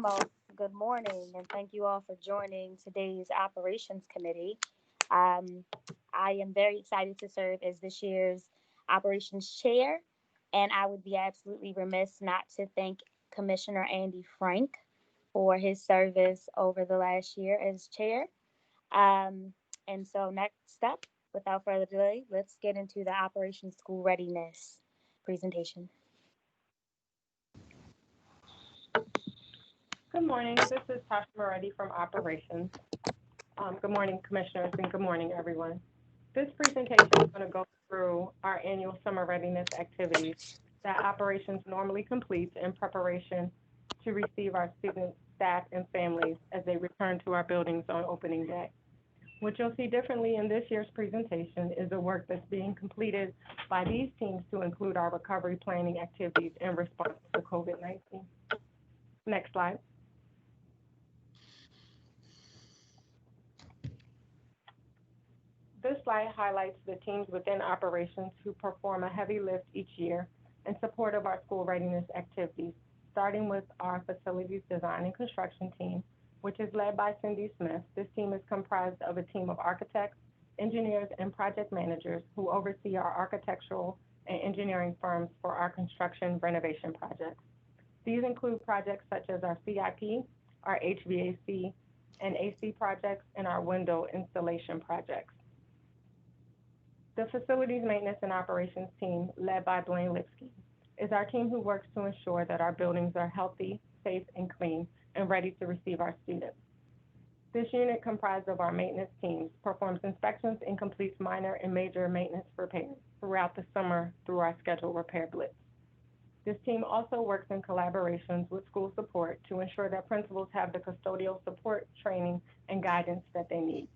foremost, good morning, and thank you all for joining today's Operations Committee. Um, I am very excited to serve as this year's Operations Chair, and I would be absolutely remiss not to thank Commissioner Andy Frank for his service over the last year as Chair. Um, and so, next up, without further delay, let's get into the Operation School Readiness presentation. Good morning. This is Tasha Moretti from Operations. Good morning, Commissioners, and good morning, everyone. This presentation is going to go through our annual summer readiness activities that Operations normally completes in preparation to receive our students, staff, and families as they return to our buildings on opening day. What you'll see differently in this year's presentation is the work that's being completed by these teams to include our recovery planning activities in response to COVID-19. Next slide. This slide highlights the teams within operations who perform a heavy lift each year in support of our school readiness activities, starting with our facilities design and construction team, which is led by Cindy Smith. This team is comprised of a team of architects, engineers, and project managers who oversee our architectural and engineering firms for our construction renovation projects. These include projects such as our CIP, our HVAC and AC projects, and our window installation projects. The Facilities Maintenance and Operations team, led by Blaine Lipsky, is our team who works to ensure that our buildings are healthy, safe, and clean, and ready to receive our students. This unit, comprised of our maintenance teams, performs inspections and completes minor and major maintenance repairs throughout the summer through our scheduled repair blitz. This team also works in collaborations with school support to ensure that principals have the custodial support, training, and guidance that they need.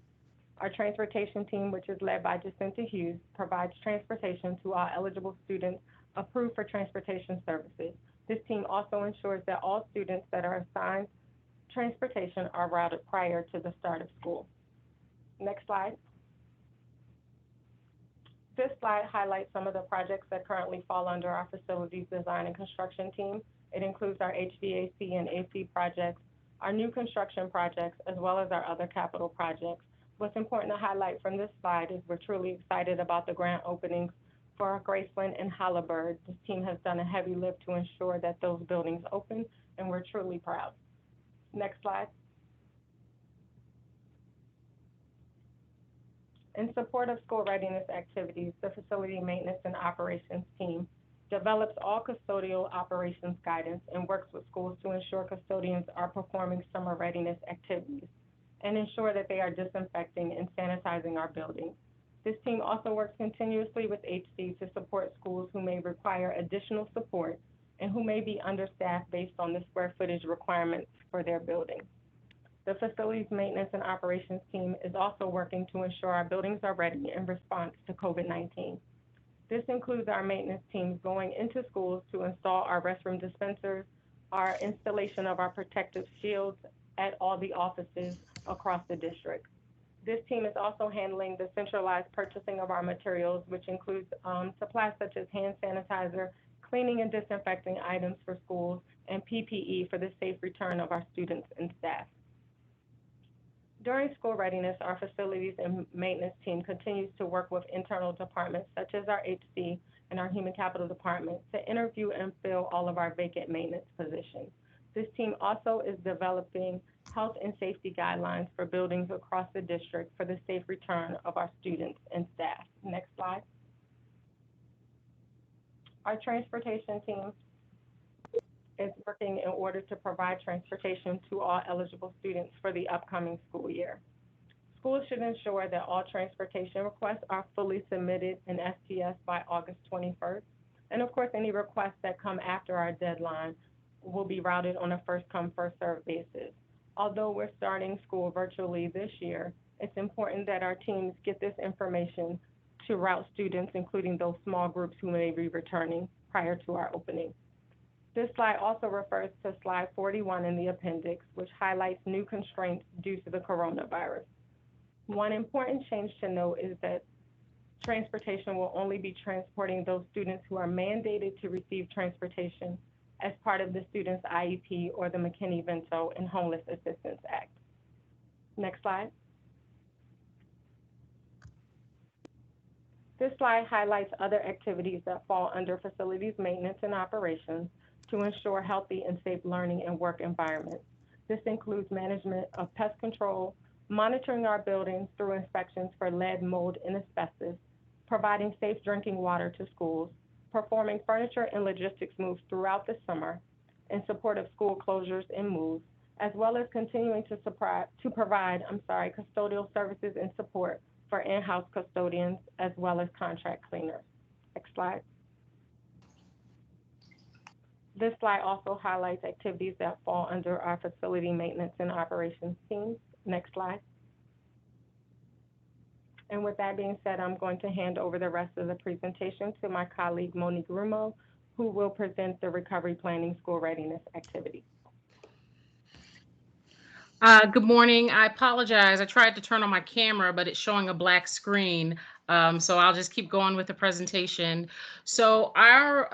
Our transportation team, which is led by Jacinta Hughes, provides transportation to all eligible students approved for transportation services. This team also ensures that all students that are assigned transportation are routed prior to the start of school. Next slide. This slide highlights some of the projects that currently fall under our facilities design and construction team. It includes our HVAC and AC projects, our new construction projects, as well as our other capital projects. What's important to highlight from this slide is we're truly excited about the grant openings for Graceland and Halliburton. This team has done a heavy lift to ensure that those buildings open, and we're truly proud. Next slide. In support of school readiness activities, the Facility Maintenance and Operations team develops all custodial operations guidance and works with schools to ensure custodians are performing summer readiness activities and ensure that they are disinfecting and sanitizing our buildings. This team also works continuously with HC to support schools who may require additional support and who may be understaffed based on the square footage requirements for their building. The Facilities Maintenance and Operations team is also working to ensure our buildings are ready in response to COVID-19. This includes our maintenance teams going into schools to install our restroom dispensers, our installation of our protective shields at all the offices across the district. This team is also handling the centralized purchasing of our materials, which includes supplies such as hand sanitizer, cleaning and disinfecting items for schools, and PPE for the safe return of our students and staff. During school readiness, our facilities and maintenance team continues to work with internal departments such as our HC and our Human Capital Department to interview and fill all of our vacant maintenance positions. This team also is developing health and safety guidelines for buildings across the district for the safe return of our students and staff. Next slide. Our transportation team is working in order to provide transportation to all eligible students for the upcoming school year. Schools should ensure that all transportation requests are fully submitted in STS by August 21st. And of course, any requests that come after our deadline will be routed on a first-come, first-served basis. Although we're starting school virtually this year, it's important that our teams get this information to route students, including those small groups who may be returning prior to our opening. This slide also refers to slide 41 in the appendix, which highlights new constraints due to the coronavirus. One important change to note is that transportation will only be transporting those students who are mandated to receive transportation as part of the Students IEP or the McKinney-Vento and Homeless Assistance Act. Next slide. This slide highlights other activities that fall under facilities maintenance and operations to ensure healthy and safe learning and work environments. This includes management of pest control, monitoring our buildings through inspections for lead, mold, and asbestos, providing safe drinking water to schools, performing furniture and logistics moves throughout the summer in support of school closures and moves, as well as continuing to provide custodial services and support for in-house custodians as well as contract cleaners. Next slide. This slide also highlights activities that fall under our facility maintenance and operations teams. Next slide. And with that being said, I'm going to hand over the rest of the presentation to my colleague, Monique Rumo, who will present the recovery planning school readiness activities. Good morning. I apologize. I tried to turn on my camera, but it's showing a black screen. So I'll just keep going with the presentation. So our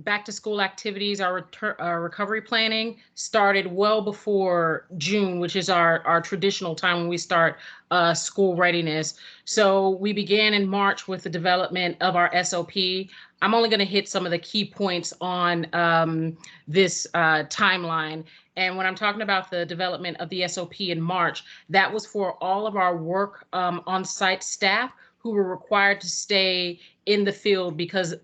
back to school activities, our recovery planning started well before June, which is our traditional time when we start school readiness. So we began in March with the development of our SOP. I'm only going to hit some of the key points on this timeline. And when I'm talking about the development of the SOP in March, that was for all of our work on-site staff who were required to stay in the field because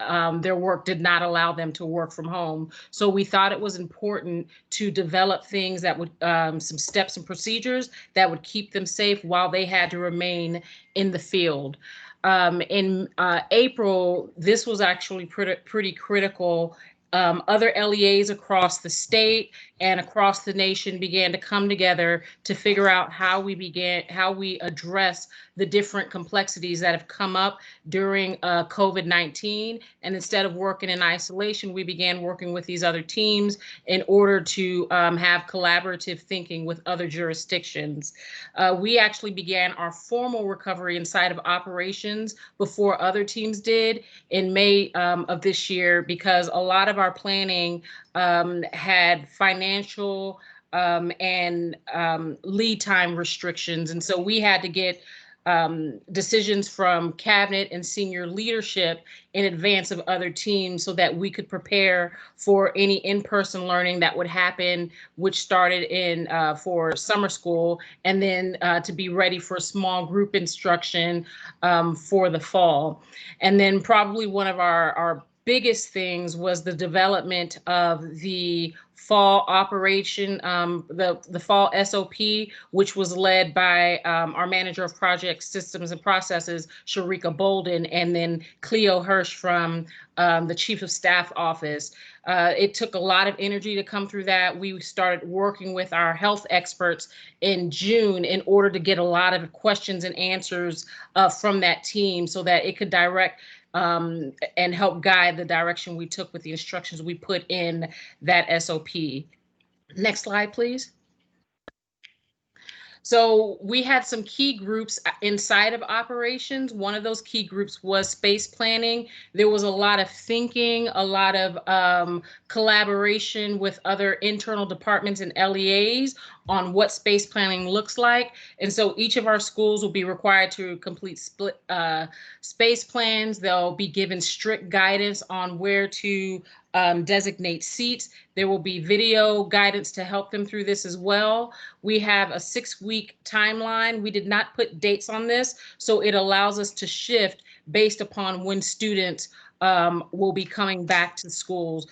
their work did not allow them to work from home. So we thought it was important to develop things that would, some steps and procedures that would keep them safe while they had to remain in the field. In April, this was actually pretty critical. Other LEAs across the state and across the nation began to come together to figure out how we address the different complexities that have come up during COVID-19. And instead of working in isolation, we began working with these other teams in order to have collaborative thinking with other jurisdictions. We actually began our formal recovery inside of operations before other teams did in May of this year, because a lot of our planning had financial and lead time restrictions. And so we had to get decisions from cabinet and senior leadership in advance of other teams so that we could prepare for any in-person learning that would happen, which started in for summer school, and then to be ready for small group instruction for the fall. And then probably one of our biggest things was the development of the fall operation, the fall SOP, which was led by our manager of project systems and processes, Sharika Bolden, and then Cleo Hirsch from the chief of staff office. It took a lot of energy to come through that. We started working with our health experts in June in order to get a lot of questions and answers from that team so that it could direct and help guide the direction we took with the instructions we put in that SOP. Next slide, please. So we had some key groups inside of operations. One of those key groups was space planning. There was a lot of thinking, a lot of collaboration with other internal departments and LEAs on what space planning looks like. And so each of our schools will be required to complete space plans. They'll be given strict guidance on where to designate seats. There will be video guidance to help them through this as well. We have a 6-week timeline. We did not put dates on this, so it allows us to shift based upon when students will be coming back to schools.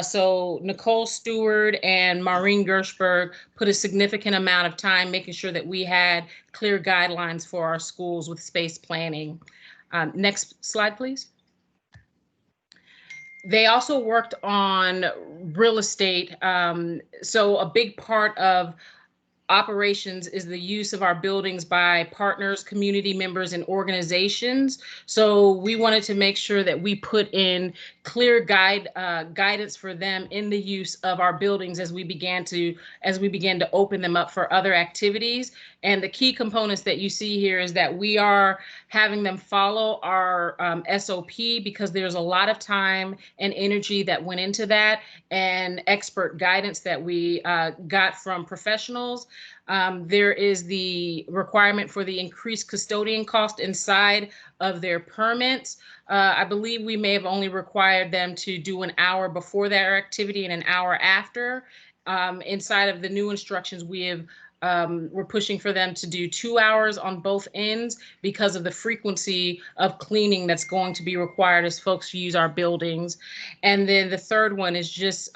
So Nicole Stewart and Maureen Gershberg put a significant amount of time making sure that we had clear guidelines for our schools with space planning. Next slide, please. They also worked on real estate. So a big part of operations is the use of our buildings by partners, community members, and organizations. So we wanted to make sure that we put in clear guidance for them in the use of our buildings as we began to open them up for other activities. And the key components that you see here is that we are having them follow our SOP, because there's a lot of time and energy that went into that, and expert guidance that we got from professionals. There is the requirement for the increased custodian cost inside of their permits. I believe we may have only required them to do an hour before their activity and an hour after. Inside of the new instructions, we're pushing for them to do 2 hours on both ends because of the frequency of cleaning that's going to be required as folks use our buildings. And then the third one is just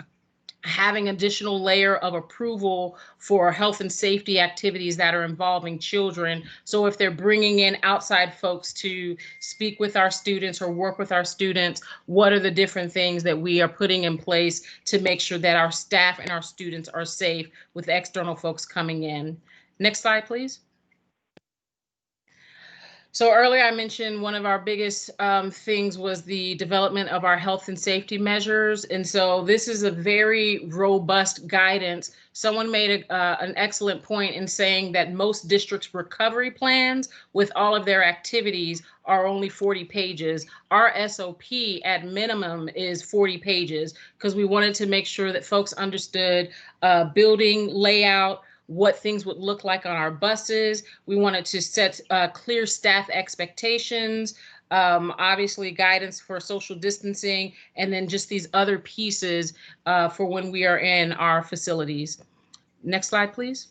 having additional layer of approval for health and safety activities that are involving children. So if they're bringing in outside folks to speak with our students or work with our students, what are the different things that we are putting in place to make sure that our staff and our students are safe with external folks coming in? Next slide, please. So earlier I mentioned one of our biggest things was the development of our health and safety measures. And so this is a very robust guidance. Someone made an excellent point in saying that most districts' recovery plans with all of their activities are only 40 pages. Our SOP at minimum is 40 pages because we wanted to make sure that folks understood building layout, what things would look like on our buses. We wanted to set clear staff expectations, obviously guidance for social distancing, and then just these other pieces for when we are in our facilities. Next slide, please.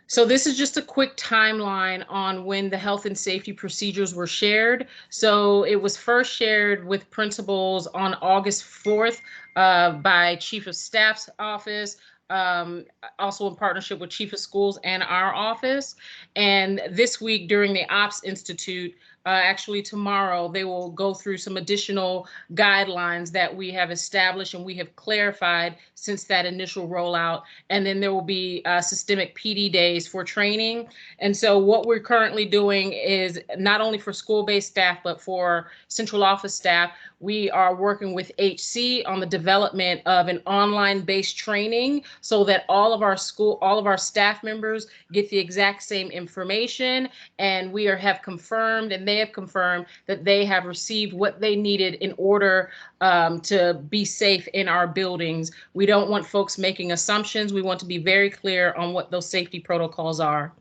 So this is just a quick timeline on when the health and safety procedures were shared. So it was first shared with principals on August 4th by Chief of Staff's office, also in partnership with Chief of Schools and our office. And this week during the Ops Institute, actually tomorrow, they will go through some additional guidelines that we have established and we have clarified since that initial rollout. And then there will be systemic PD days for training. And so what we're currently doing is not only for school-based staff, but for central office staff, we are working with HC on the development of an online-based training so that all of our staff members get the exact same information. And we have confirmed, and they have confirmed that they have received what they needed in order to be safe in our buildings. We don't want folks making assumptions. We want to be very clear on what those safety protocols are.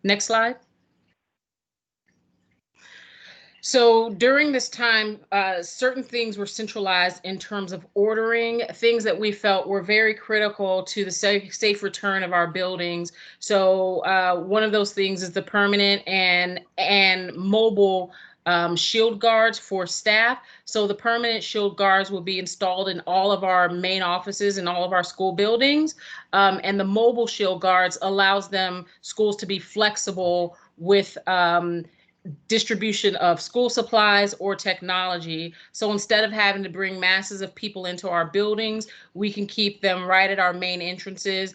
Next slide. So during this time, certain things were centralized in terms of ordering, things that we felt were very critical to the safe return of our buildings. So one of those things is the permanent and mobile shield guards for staff. So the permanent shield guards will be installed in all of our main offices and all of our school buildings. And the mobile shield guards allows schools to be flexible with distribution of school supplies or technology. So instead of having to bring masses of people into our buildings, we can keep them right at our main entrances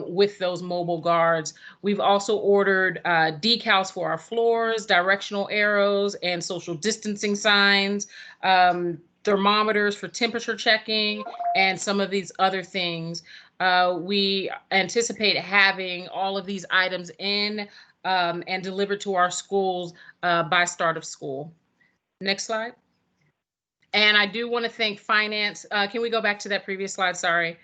with those mobile guards. We've also ordered decals for our floors, directional arrows, and social distancing signs, thermometers for temperature checking, and some of these other things. We anticipate having all of these items in and delivered to our schools by start of school. Next slide. And I do want to thank finance. Can we go back to that previous slide? Sorry.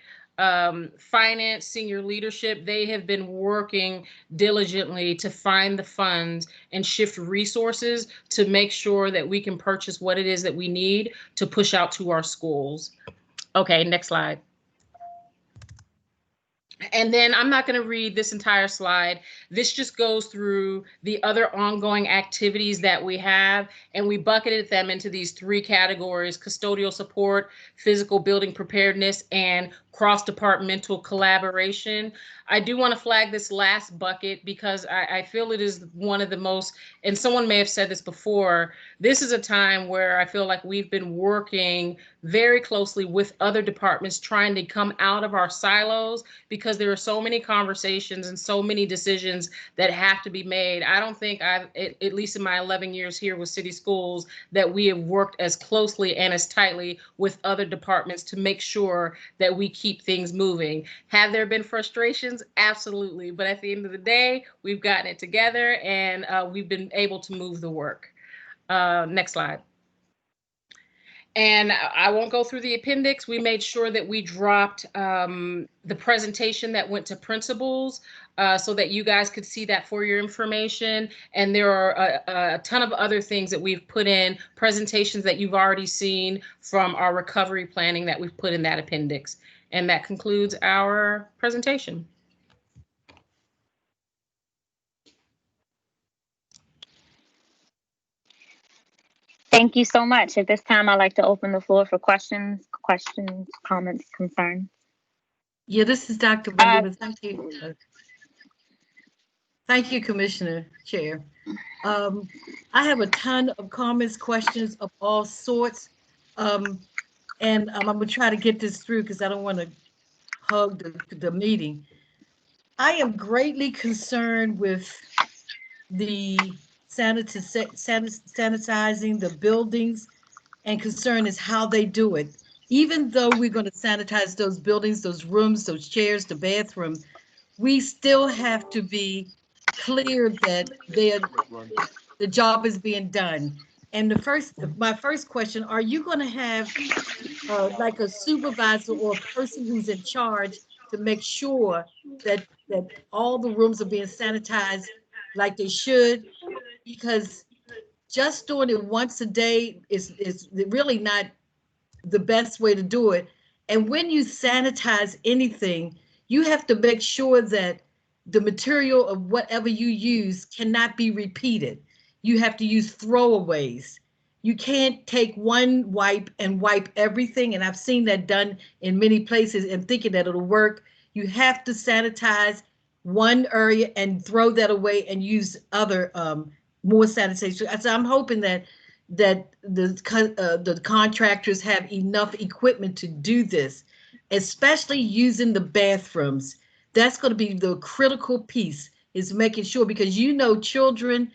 Finance, senior leadership, they have been working diligently to find the funds and shift resources to make sure that we can purchase what it is that we need to push out to our schools. Okay, next slide. And then I'm not going to read this entire slide. This just goes through the other ongoing activities that we have, and we bucketed them into these three categories: custodial support, physical building preparedness, and cross-departmental collaboration. I do want to flag this last bucket because I feel it is one of the most, and someone may have said this before, this is a time where I feel like we've been working very closely with other departments trying to come out of our silos because there are so many conversations and so many decisions that have to be made. I don't think at least in my 11 years here with city schools, that we have worked as closely and as tightly with other departments to make sure that we keep things moving. Have there been frustrations? Absolutely. But at the end of the day, we've gotten it together and we've been able to move the work. Next slide. And I won't go through the appendix. We made sure that we dropped the presentation that went to principals so that you guys could see that for your information. And there are a ton of other things that we've put in, presentations that you've already seen from our recovery planning that we've put in that appendix. And that concludes our presentation. Thank you so much. At this time, I'd like to open the floor for questions, comments, concerns. Yeah, this is Dr. Bendiva. Thank you. Thank you, Commissioner Chair. I have a ton of comments, questions of all sorts. And I'm going to try to get this through because I don't want to hug the meeting. I am greatly concerned with the sanitizing the buildings, and concern is how they do it. Even though we're going to sanitize those buildings, those rooms, those chairs, the bathroom, we still have to be clear that the job is being done. And my first question, are you going to have like a supervisor or a person who's in charge to make sure that all the rooms are being sanitized like they should? Because just doing it once a day is really not the best way to do it. And when you sanitize anything, you have to make sure that the material of whatever you use cannot be repeated. You have to use throwaways. You can't take one wipe and wipe everything. And I've seen that done in many places and thinking that it'll work. You have to sanitize one area and throw that away and use other more sanitation. So I'm hoping that the contractors have enough equipment to do this, especially using the bathrooms. That's going to be the critical piece, is making sure, because children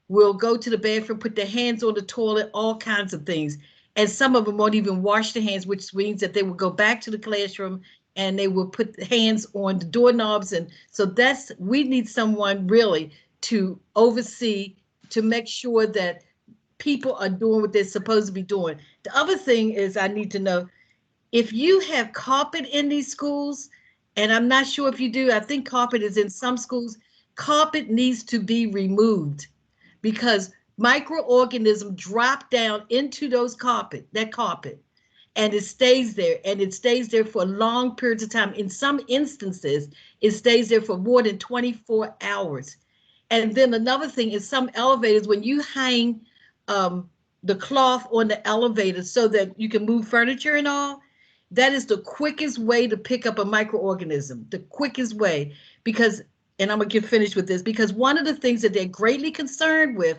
will go to the bathroom, put their hands on the toilet, all kinds of things. And some of them won't even wash their hands, which means that they will go back to the classroom and they will put hands on the doorknobs. And so we need someone really to oversee, to make sure that people are doing what they're supposed to be doing. The other thing is, I need to know if you have carpet in these schools, and I'm not sure if you do, I think carpet is in some schools, carpet needs to be removed because microorganisms drop down into that carpet, and it stays there for long periods of time. In some instances, it stays there for more than 24 hours. And then another thing is, some elevators, when you hang the cloth on the elevator so that you can move furniture and all, that is the quickest way to pick up a microorganism, the quickest way, because, and I'm gonna get finished with this, because one of the things that they're greatly concerned with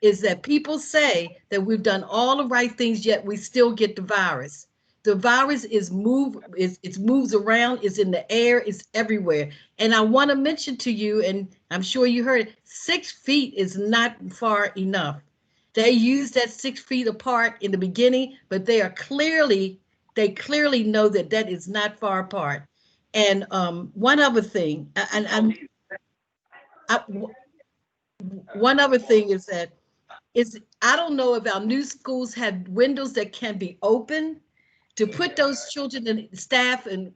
is that people say that we've done all the right things, yet we still get the virus. The virus it moves around, it's in the air, it's everywhere. And I want to mention to you, and I'm sure you heard, 6 feet is not far enough. They use that 6 feet apart in the beginning, but they clearly know that is not far apart. And one other thing, one other thing is that I don't know if our new schools have windows that can be open to put those children and staff and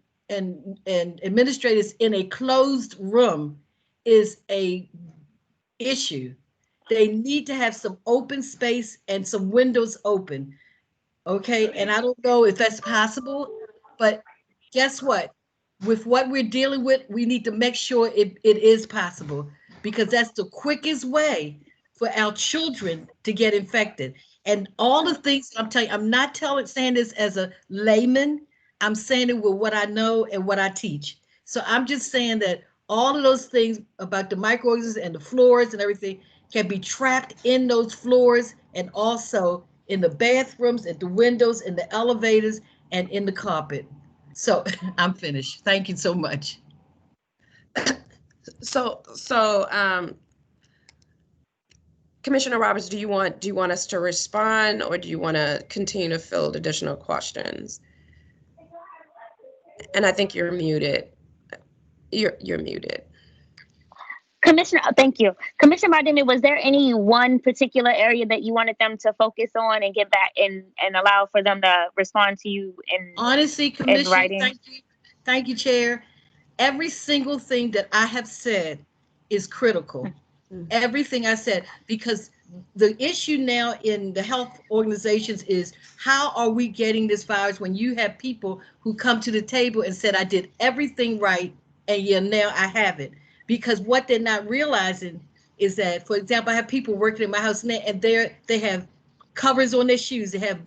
administrators in a closed room is a issue. They need to have some open space and some windows open. Okay, and I don't know if that's possible, but guess what? With what we're dealing with, we need to make sure it is possible, because that's the quickest way for our children to get infected. And all the things I'm telling you, I'm not saying this as a layman. I'm saying it with what I know and what I teach. So I'm just saying that all of those things about the microorganisms and the floors and everything can be trapped in those floors and also in the bathrooms, at the windows, in the elevators, and in the carpet. So I'm finished. Thank you so much. So, Commissioner Roberts, do you want us to respond, or do you want to continue to field additional questions? And I think you're muted. You're muted. Commissioner, thank you. Commissioner Martin, was there any one particular area that you wanted them to focus on and get back and allow for them to respond to you Honestly, in Commissioner, writing? thank you. Thank you, Chair. Every single thing that I have said is critical. Everything I said, because the issue now in the health organizations is how are we getting this virus when you have people who come to the table and said, I did everything right, and yeah, now I have it. Because what they're not realizing is that, for example, I have people working in my house now, and they have covers on their shoes, they have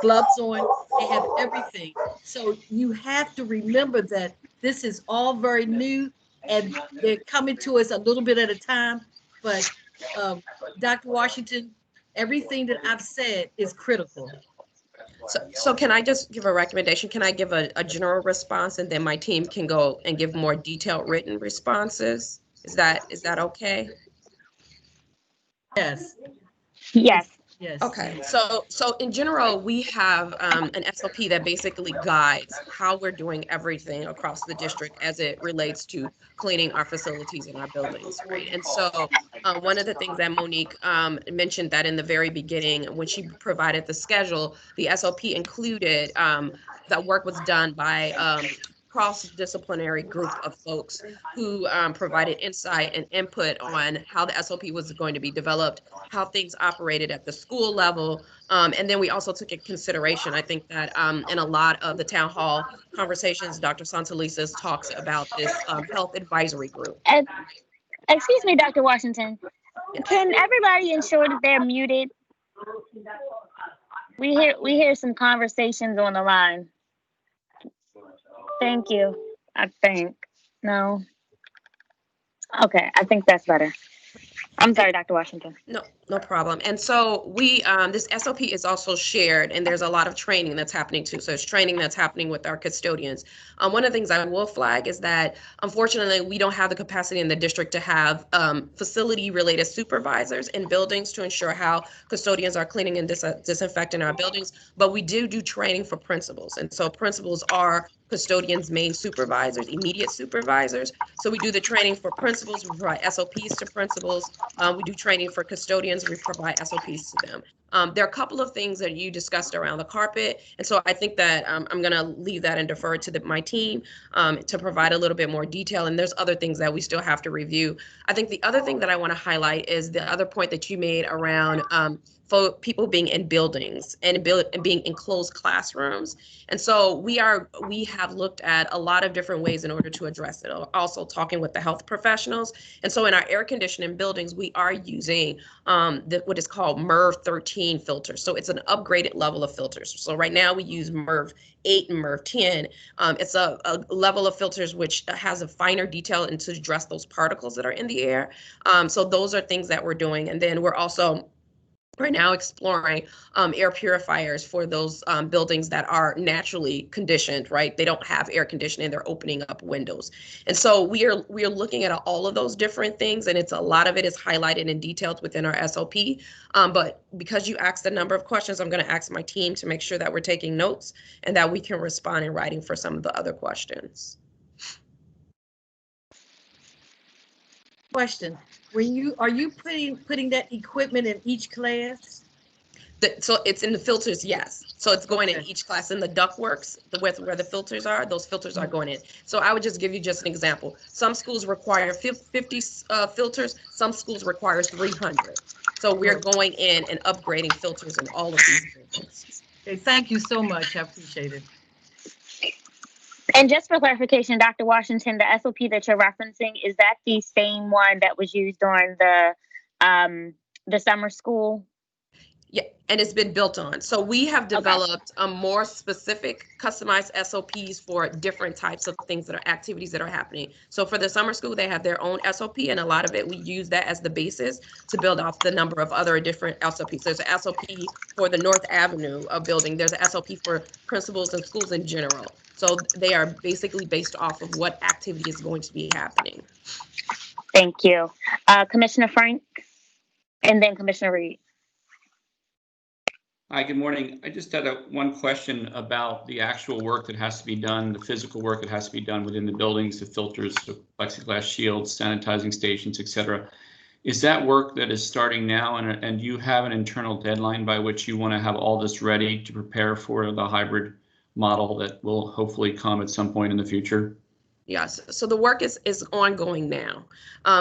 gloves on, they have everything. So you have to remember that this is all very new and they're coming to us a little bit at a time. But Dr. Washington, everything that I've said is critical. So can I just give a recommendation? Can I give a general response, and then my team can go and give more detailed written responses? Is that okay? Yes. Yes. Yes. Okay, so in general, we have an SOP that basically guides how we're doing everything across the district as it relates to cleaning our facilities and our buildings, right? And so one of the things that Monique mentioned that in the very beginning, when she provided the schedule, the SOP included that work was done by cross-disciplinary group of folks who provided insight and input on how the SOP was going to be developed, how things operated at the school level. And then we also took in consideration, I think that in a lot of the town hall conversations, Dr. Santelisa's talks about this health advisory group. Excuse me, Dr. Washington. Yes. Can everybody ensure that they're muted? We hear some conversations on the line. Thank you. I think. No. Okay, I think that's better. I'm sorry, Dr. Washington. No problem. And so we, this SOP is also shared, and there's a lot of training that's happening too. So it's training that's happening with our custodians. One of the things I will flag is that, unfortunately, we don't have the capacity in the district to have facility-related supervisors in buildings to ensure how custodians are cleaning and disinfecting our buildings. But we do training for principals. And so principals are custodians' main supervisors, immediate supervisors. So we do the training for principals, we provide SOPs to principals. We do training for custodians, we provide SOPs to them. There are a couple of things that you discussed around the carpet. And so I think that I'm gonna leave that and defer to my team to provide a little bit more detail. And there's other things that we still have to review. I think the other thing that I wanna highlight is the other point that you made around for people being in buildings and being in closed classrooms. And so we have looked at a lot of different ways in order to address it, also talking with the health professionals. And so in our air conditioning buildings, we are using what is called MERV 13 filters. So it's an upgraded level of filters. So right now we use MERV 8 and MERV 10. It's a level of filters which has a finer detail and to address those particles that are in the air. So those are things that we're doing. And then we're also right now exploring air purifiers for those buildings that are naturally conditioned, right? They don't have air conditioning, they're opening up windows. And so we are looking at all of those different things, and a lot of it is highlighted and detailed within our SOP. But because you asked a number of questions, I'm gonna ask my team to make sure that we're taking notes and that we can respond in writing for some of the other questions. Question. Are you putting that equipment in each class? So it's in the filters, yes. So it's going in each class. In the ductworks, where the filters are, those filters are going in. So I would just give you just an example. Some schools require 50 filters. Some schools require 300. So we're going in and upgrading filters in all of these buildings. Okay, thank you so much. I appreciate it. And just for clarification, Dr. Washington, the SOP that you're referencing, is that the same one that was used during the summer school? Yeah, and it's been built on. So we have developed a more specific, customized SOPs for different types of things that are activities that are happening. So for the summer school, they have their own SOP, and a lot of it we use that as the basis to build off the number of other different SOPs. There's an SOP for the North Avenue building. There's an SOP for principals and schools in general. So they are basically based off of what activity is going to be happening. Thank you. Commissioner Frank, and then Commissioner Reed. Hi, good morning. I just had one question about the actual work that has to be done, the physical work that has to be done within the buildings, the filters, the plexiglass shields, sanitizing stations, et cetera. Is that work that is starting now, and you have an internal deadline by which you want to have all this ready to prepare for the hybrid model that will hopefully come at some point in the future? Yes, so the work is ongoing now.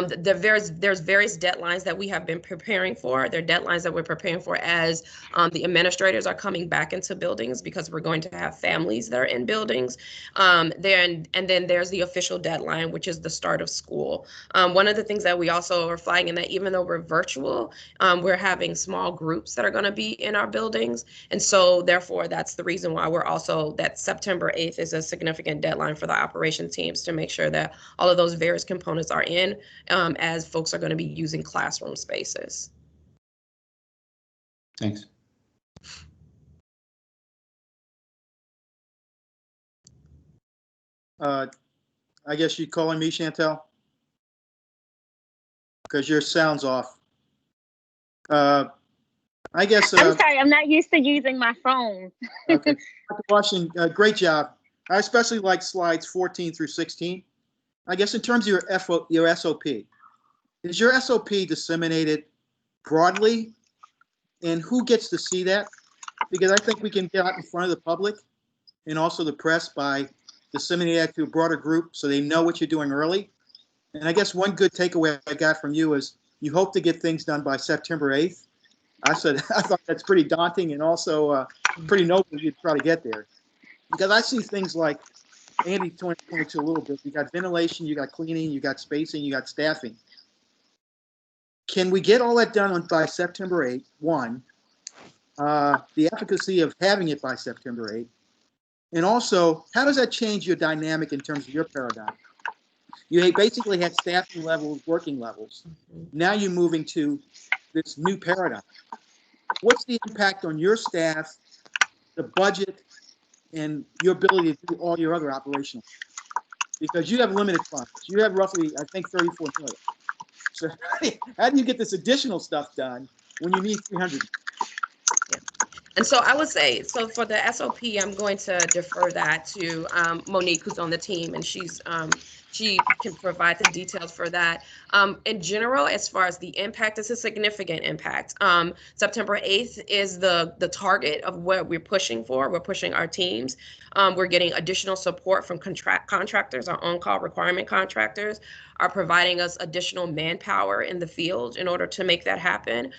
There's various deadlines that we have been preparing for. There are deadlines that we're preparing for as the administrators are coming back into buildings, because we're going to have families that are in buildings. And then there's the official deadline, which is the start of school. One of the things that we also are flagging, that even though we're virtual, we're having small groups that are going to be in our buildings. And so therefore, that's the reason why that September 8th is a significant deadline for the operations teams to make sure that all of those various components are in, as folks are going to be using classroom spaces. Thanks. I guess you're calling me, Chantel? Because your sound's off. I guess. I'm sorry, I'm not used to using my phone. Okay. Dr. Washington, great job. I especially like slides 14 through 16. I guess in terms of your SOP, is your SOP disseminated broadly, and who gets to see that? Because I think we can get out in front of the public and also the press by disseminating that to a broader group so they know what you're doing early. And I guess one good takeaway I got from you is you hope to get things done by September 8th. I thought that's pretty daunting, and also pretty noble you'd try to get there. Because I see things like Andy pointed to a little bit. You got ventilation, you got cleaning, you got spacing, you got staffing. Can we get all that done by September 8th? One, the efficacy of having it by September 8th. And also, how does that change your dynamic in terms of your paradigm? You basically had staffing levels, working levels. Now you're moving to this new paradigm. What's the impact on your staff, the budget, and your ability to do all your other operational? Because you have limited funds. You have roughly, I think, 34 million. So how do you get this additional stuff done when you need 300? Yeah. And so I would say, so for the SOP, I'm going to defer that to Monique, who's on the team, and she can provide the details for that. In general, as far as the impact, it's a significant impact. September 8th is the target of what we're pushing for. We're pushing our teams. We're getting additional support from contractors. Our on-call requirement contractors are providing us additional manpower in the field in order to make that happen.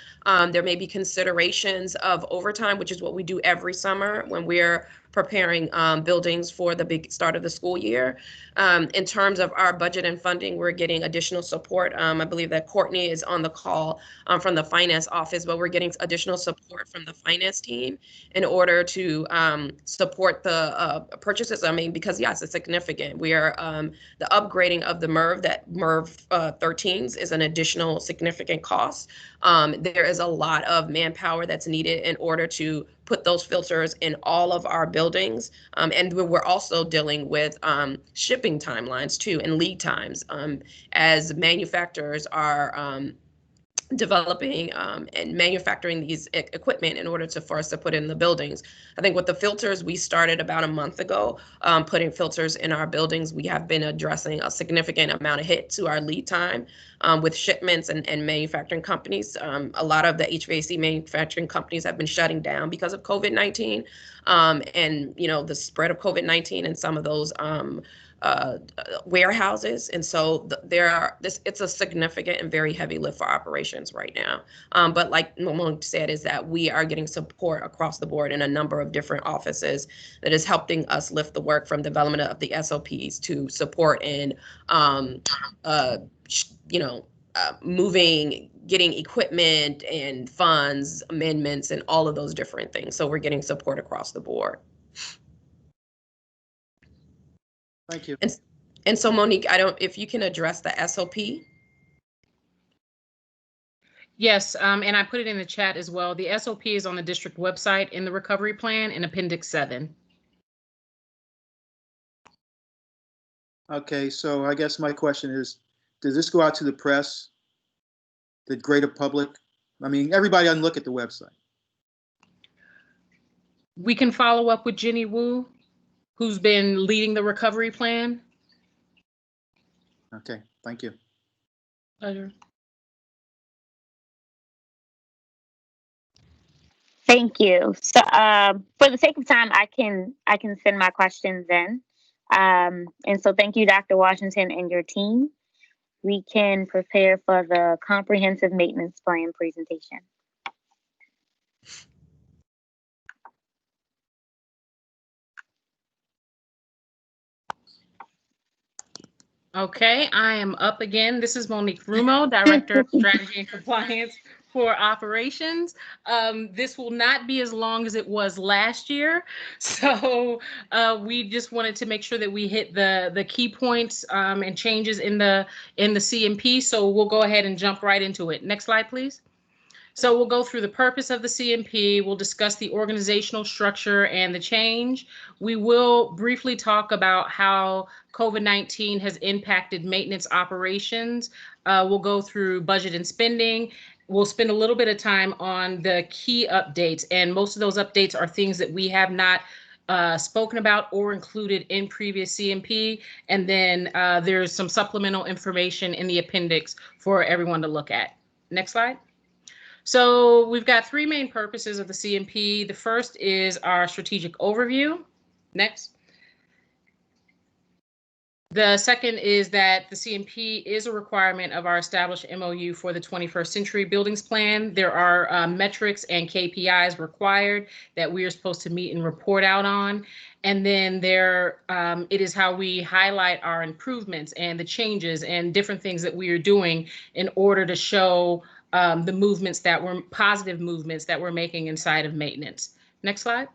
There may be considerations of overtime, which is what we do every summer when we're preparing buildings for the big start of the school year. In terms of our budget and funding, we're getting additional support. I believe that Courtney is on the call from the finance office, but we're getting additional support from the finance team in order to support the purchases. I mean, because yes, it's significant. We are the upgrading of the MERV, that MERV 13s is an additional significant cost. There is a lot of manpower that's needed in order to put those filters in all of our buildings. And we're also dealing with shipping timelines too, and lead times as manufacturers are developing and manufacturing these equipment in order for us to put in the buildings. I think with the filters, we started about a month ago putting filters in our buildings. We have been addressing a significant amount of hit to our lead time with shipments and manufacturing companies. A lot of the HVAC manufacturing companies have been shutting down because of COVID-19 and the spread of COVID-19 and some of those warehouses. And so it's a significant and very heavy lift for operations right now. But like Monique said, is that we are getting support across the board in a number of different offices that is helping us lift the work from development of the SOPs to support in, moving getting equipment and funds, amendments, and all of those different things. So we're getting support across the board. Thank you. And so Monique, if you can address the SOP. Yes, and I put it in the chat as well. The SOP is on the district website in the recovery plan in Appendix 7. Okay, so I guess my question is, does this go out to the press, the greater public? I mean, everybody can look at the website. We can follow up with Jenny Wu, who's been leading the recovery plan. Okay, thank you. Pleasure. Thank you. So, for the sake of time, I can send my questions in. And so, thank you, Dr. Washington and your team. We can prepare for the comprehensive maintenance plan presentation. Okay, I am up again. This is Monique Rumo, Director of Strategy and Compliance for Operations. This will not be as long as it was last year. So we just wanted to make sure that we hit the key points and changes in the CMP. So we'll go ahead and jump right into it. Next slide, please. So we'll go through the purpose of the CMP. We'll discuss the organizational structure and the change. We will briefly talk about how COVID-19 has impacted maintenance operations. We'll go through budget and spending. We'll spend a little bit of time on the key updates, and most of those updates are things that we have not spoken about or included in previous CMP. And then there's some supplemental information in the appendix for everyone to look at. Next slide. So we've got three main purposes of the CMP. The first is our strategic overview. Next. The second is that the CMP is a requirement of our established MOU for the 21st Century Buildings Plan. There are metrics and KPIs required that we are supposed to meet and report out on. And then it is how we highlight our improvements and the changes and different things that we are doing in order to show the movements that were positive movements that we're making inside of maintenance. Next slide.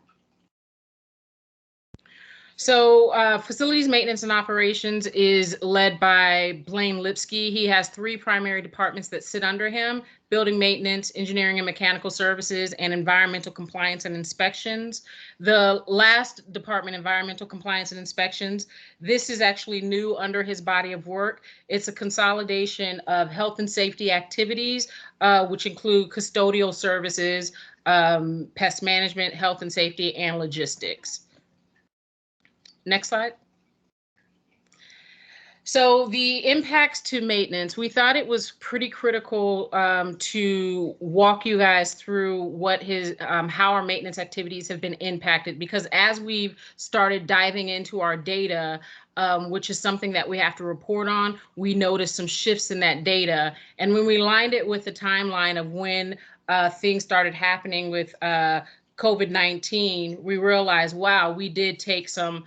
So facilities maintenance and operations is led by Blaine Lipsky. He has three primary departments that sit under him: building maintenance, engineering and mechanical services, and environmental compliance and inspections. The last department, environmental compliance and inspections, this is actually new under his body of work. It's a consolidation of health and safety activities, which include custodial services, pest management, health and safety, and logistics. Next slide. So the impacts to maintenance, we thought it was pretty critical to walk you guys through what how our maintenance activities have been impacted, because as we've started diving into our data, which is something that we have to report on, we noticed some shifts in that data. And when we lined it with the timeline of when things started happening with COVID-19, we realized, wow, we did take some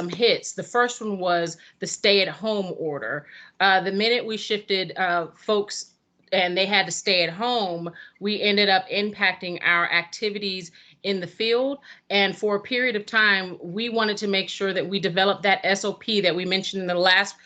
hits. The first one was the stay-at-home order. The minute we shifted folks and they had to stay at home, we ended up impacting our activities in the field. And for a period of time, we wanted to make sure that we developed that SOP that we mentioned in the last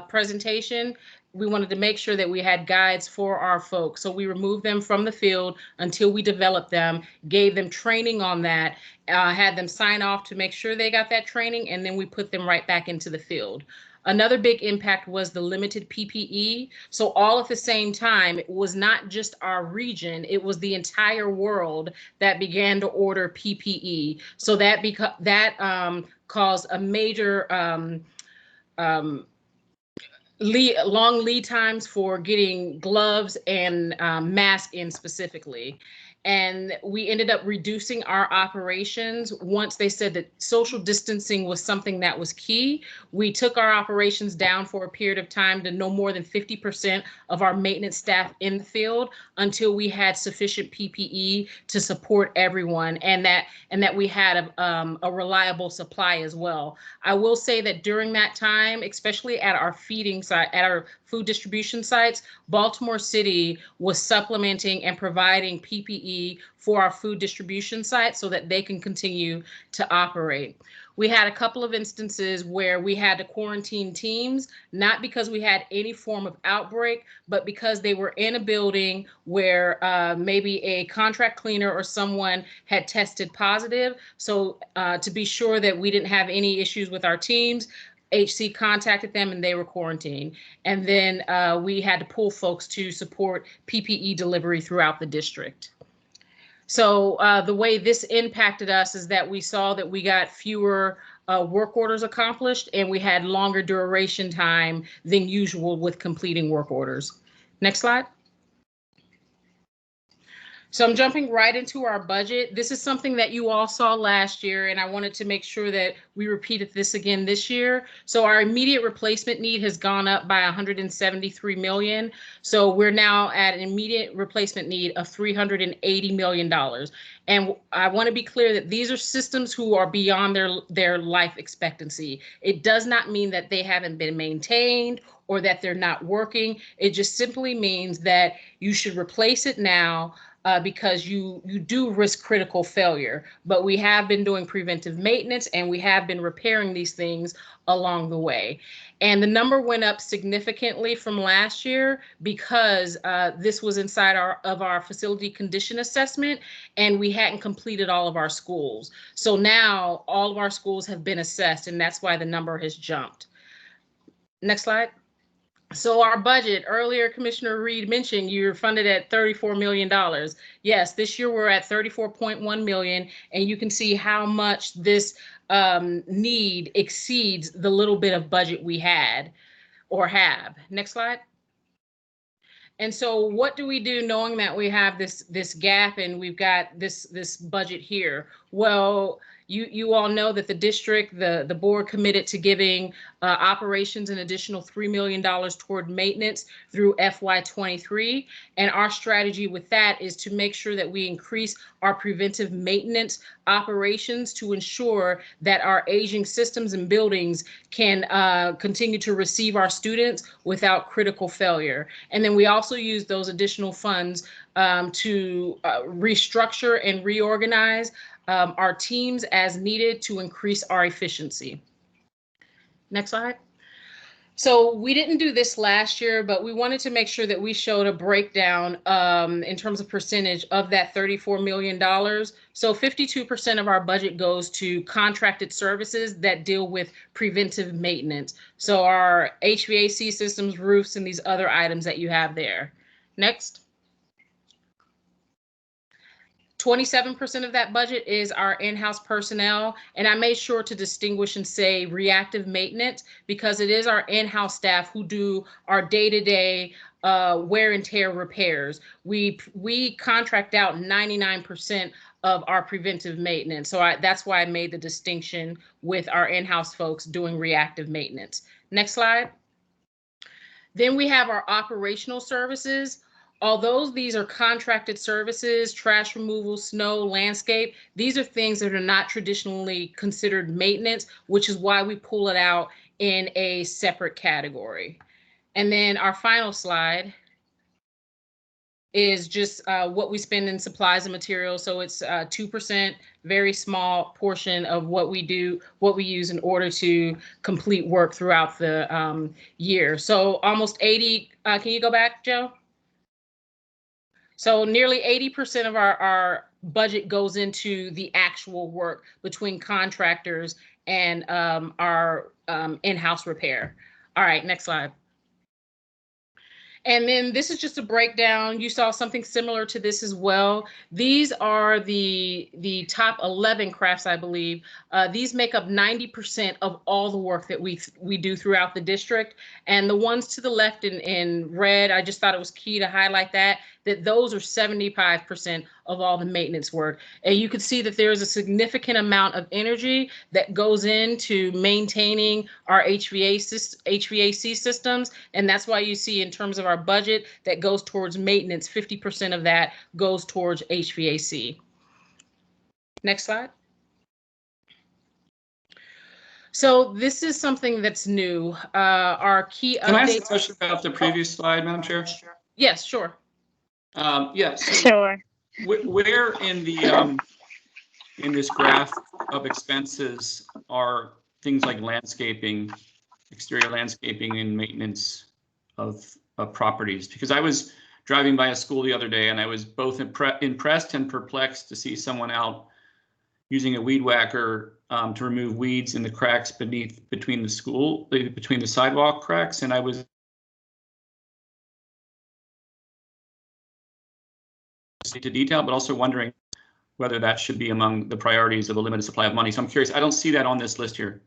presentation. We wanted to make sure that we had guides for our folks. So we removed them from the field until we developed them, gave them training on that, had them sign off to make sure they got that training, and then we put them right back into the field. Another big impact was the limited PPE. So all at the same time, it was not just our region, it was the entire world that began to order PPE. So that caused a major long lead times for getting gloves and masks in specifically. And we ended up reducing our operations once they said that social distancing was something that was key. We took our operations down for a period of time to no more than 50% of our maintenance staff in the field until we had sufficient PPE to support everyone, and that we had a reliable supply as well. I will say that during that time, especially at our feeding site, at our food distribution sites, Baltimore City was supplementing and providing PPE for our food distribution sites so that they can continue to operate. We had a couple of instances where we had to quarantine teams, not because we had any form of outbreak, but because they were in a building where maybe a contract cleaner or someone had tested positive. So to be sure that we didn't have any issues with our teams, HC contacted them and they were quarantined. And then we had to pull folks to support PPE delivery throughout the district. So the way this impacted us is that we saw that we got fewer work orders accomplished, and we had longer duration time than usual with completing work orders. Next slide. So I'm jumping right into our budget. This is something that you all saw last year, and I wanted to make sure that we repeated this again this year. So our immediate replacement need has gone up by $173 million. So we're now at an immediate replacement need of $380 million. And I want to be clear that these are systems who are beyond their life expectancy. It does not mean that they haven't been maintained or that they're not working. It just simply means that you should replace it now because you do risk critical failure. But we have been doing preventive maintenance and we have been repairing these things along the way. And the number went up significantly from last year because this was inside of our facility condition assessment, and we hadn't completed all of our schools. So now all of our schools have been assessed, and that's why the number has jumped. Next slide. So our budget, earlier Commissioner Reed mentioned you're funded at $34 million. Yes, this year we're at $34.1 million, and you can see how much this need exceeds the little bit of budget we had or have. Next slide. And so what do we do knowing that we have this gap and we've got this budget here? Well, you all know that the district, the board committed to giving operations an additional $3 million toward maintenance through FY23. And our strategy with that is to make sure that we increase our preventive maintenance operations to ensure that our aging systems and buildings can continue to receive our students without critical failure. And then we also use those additional funds to restructure and reorganize our teams as needed to increase our efficiency. Next slide. So we didn't do this last year, but we wanted to make sure that we showed a breakdown in terms of percentage of that $34 million. So 52% of our budget goes to contracted services that deal with preventive maintenance. So our HVAC systems, roofs, and these other items that you have there. Next. 27% of that budget is our in-house personnel, and I made sure to distinguish and say reactive maintenance because it is our in-house staff who do our day-to-day wear and tear repairs. We contract out 99% of our preventive maintenance, so that's why I made the distinction with our in-house folks doing reactive maintenance. Next slide. Then we have our operational services. Although these are contracted services, trash removal, snow, landscape, these are things that are not traditionally considered maintenance, which is why we pull it out in a separate category. And then our final slide is just what we spend in supplies and materials. So it's 2%, very small portion of what we use in order to complete work throughout the year. So almost 80, can you go back, Joe? So nearly 80% of our budget goes into the actual work between contractors and our in-house repair. All right, next slide. And then this is just a breakdown. You saw something similar to this as well. These are the top 11 crafts, I believe. These make up 90% of all the work that we do throughout the district. And the ones to the left in red, I just thought it was key to highlight that those are 75% of all the maintenance work. And you can see that there is a significant amount of energy that goes into maintaining our HVAC systems. And that's why you see in terms of our budget that goes towards maintenance, 50% of that goes towards HVAC. Next slide. So this is something that's new. Our key updates. Can I ask a question about the previous slide, Madam Chair? Yes, sure. Yes. Sure. Where in the in this graph of expenses are things like landscaping, exterior landscaping, and maintenance of properties? Because I was driving by a school the other day, and I was both impressed and perplexed to see someone out using a weed whacker to remove weeds in the cracks between the sidewalk cracks, and I was to detail, but also wondering whether that should be among the priorities of a limited supply of money. So I'm curious, I don't see that on this list here.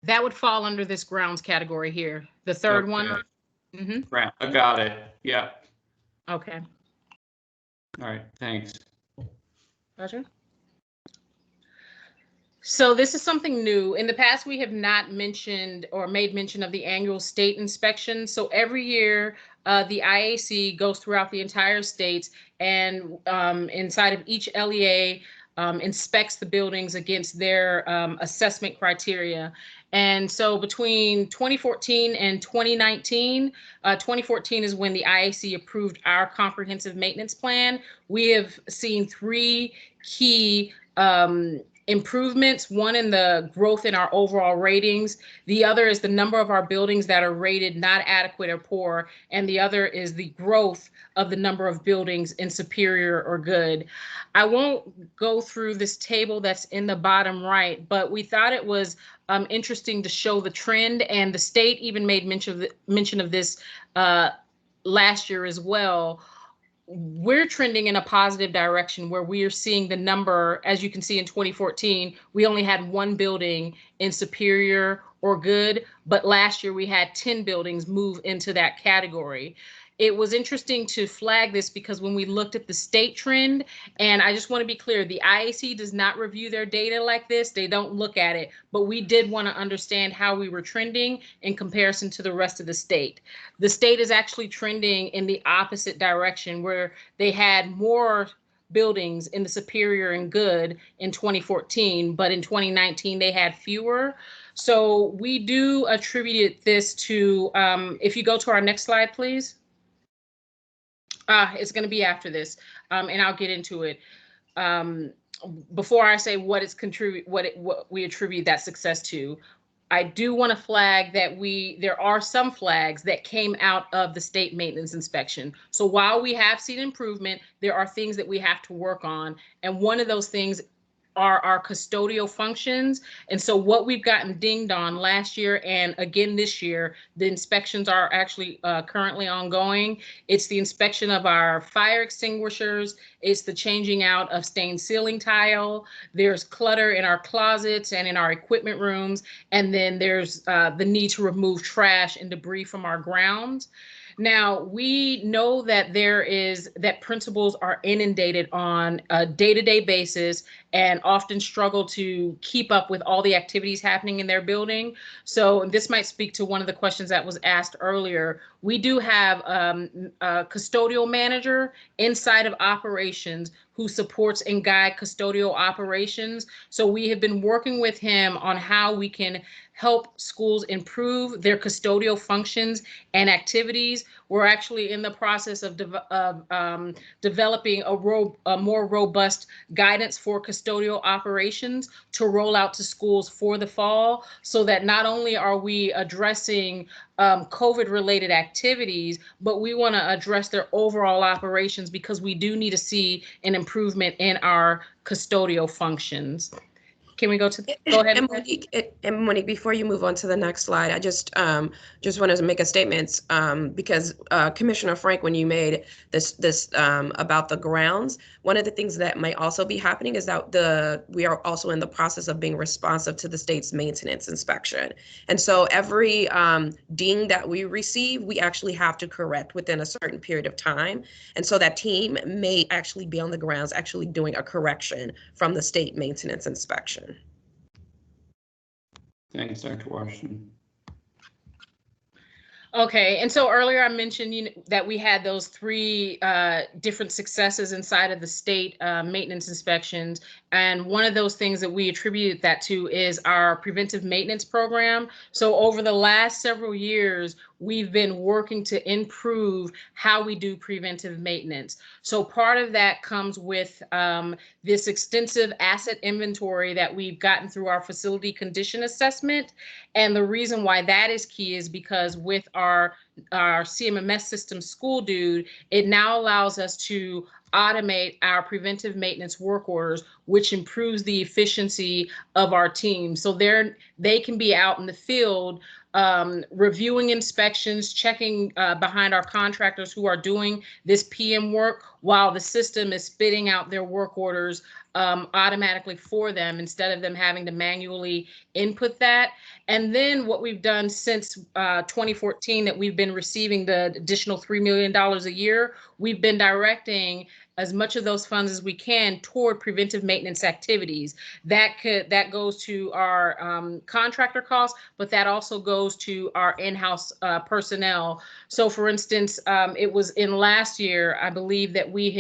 That would fall under this grounds category here. The third Okay. one. Mm-hmm. I got it. Yeah. Okay. All right. Thanks. Roger. So this is something new. In the past, we have not mentioned or made mention of the annual state inspection. So every year, the IAC goes throughout the entire state and inside of each LEA inspects the buildings against their assessment criteria. And so between 2014 and 2019, 2014 is when the IAC approved our comprehensive maintenance plan. We have seen three key improvements, one in the growth in our overall ratings, the other is the number of our buildings that are rated not adequate or poor, and the other is the growth of the number of buildings in superior or good. I won't go through this table that's in the bottom right, but we thought it was interesting to show the trend, and the state even made mention of this last year as well. We're trending in a positive direction where we are seeing the number, as you can see in 2014, we only had one building in superior or good, but last year we had 10 buildings move into that category. It was interesting to flag this because when we looked at the state trend, and I just want to be clear, the IAC does not review their data like this. They don't look at it, but we did want to understand how we were trending in comparison to the rest of the state. The state is actually trending in the opposite direction where they had more buildings in the superior and good in 2014, but in 2019 they had fewer. So we do attribute this to, if you go to our next slide, please. It's going to be after this, and I'll get into it. Before I say what we attribute that success to, I do want to flag that there are some flags that came out of the state maintenance inspection. So while we have seen improvement, there are things that we have to work on, and one of those things are our custodial functions. And so what we've gotten dinged on last year and again this year, the inspections are actually currently ongoing. It's the inspection of our fire extinguishers. It's the changing out of stained ceiling tile. There's clutter in our closets and in our equipment rooms. And then there's the need to remove trash and debris from our grounds. Now, we know that principals are inundated on a day-to-day basis and often struggle to keep up with all the activities happening in their building. So this might speak to one of the questions that was asked earlier. We do have a custodial manager inside of operations who supports and guides custodial operations. So we have been working with him on how we can help schools improve their custodial functions and activities. We're actually in the process of developing a more robust guidance for custodial operations to roll out to schools for the fall, so that not only are we addressing COVID-related activities, but we want to address their overall operations because we do need to see an improvement in our custodial functions. Can we go ahead? And Monique, before you move on to the next slide, I just wanted to make a statement because Commissioner Frank, when you made this about the grounds, one of the things that might also be happening is that we are also in the process of being responsive to the state's maintenance inspection, and so every ding that we receive, we actually have to correct within a certain period of time, and so that team may actually be on the grounds actually doing a correction from the state maintenance inspection. Thanks, Dr. Washington. Okay, and so earlier I mentioned that we had those 3 different successes inside of the state maintenance inspections, and one of those things that we attributed that to is our preventive maintenance program. So over the last several years, we've been working to improve how we do preventive maintenance. So part of that comes with this extensive asset inventory that we've gotten through our facility condition assessment. And the reason why that is key is because with our CMMS system School Dude, it now allows us to automate our preventive maintenance work orders, which improves the efficiency of our team. So they can be out in the field reviewing inspections, checking behind our contractors who are doing this PM work while the system is spitting out their work orders automatically for them instead of them having to manually input that. And then what we've done since 2014 that we've been receiving the additional $3 million a year, we've been directing as much of those funds as we can toward preventive maintenance activities. That goes to our contractor costs, but that also goes to our in-house personnel. So for instance, it was in last year, I believe that we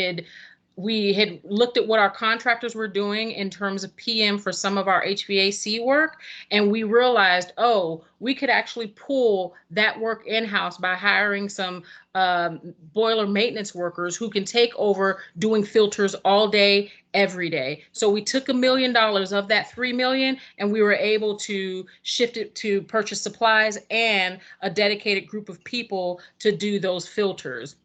had looked at what our contractors were doing in terms of PM for some of our HVAC work, and we realized, oh, we could actually pull that work in-house by hiring some boiler maintenance workers who can take over doing filters all day, every day. So we took $1 million of that $3 million, and we were able to shift it to purchase supplies and a dedicated group of people to do those filters.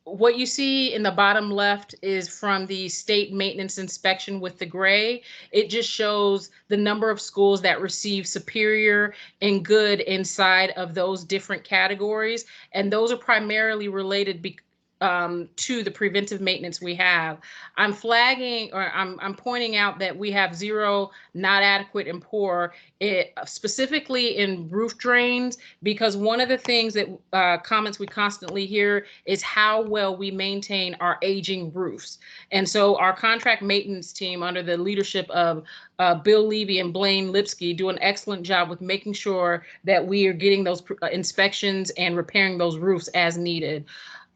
What you see in the bottom left is from the state maintenance inspection with the gray. It just shows the number of schools that receive superior and good inside of those different categories. And those are primarily related to the preventive maintenance we have. I'm flagging, or I'm pointing out that we have 0, not adequate, and poor, specifically in roof drains, because one of the things that comments we constantly hear is how well we maintain our aging roofs. And so our contract maintenance team under the leadership of Bill Levy and Blaine Lipsky do an excellent job with making sure that we are getting those inspections and repairing those roofs as needed.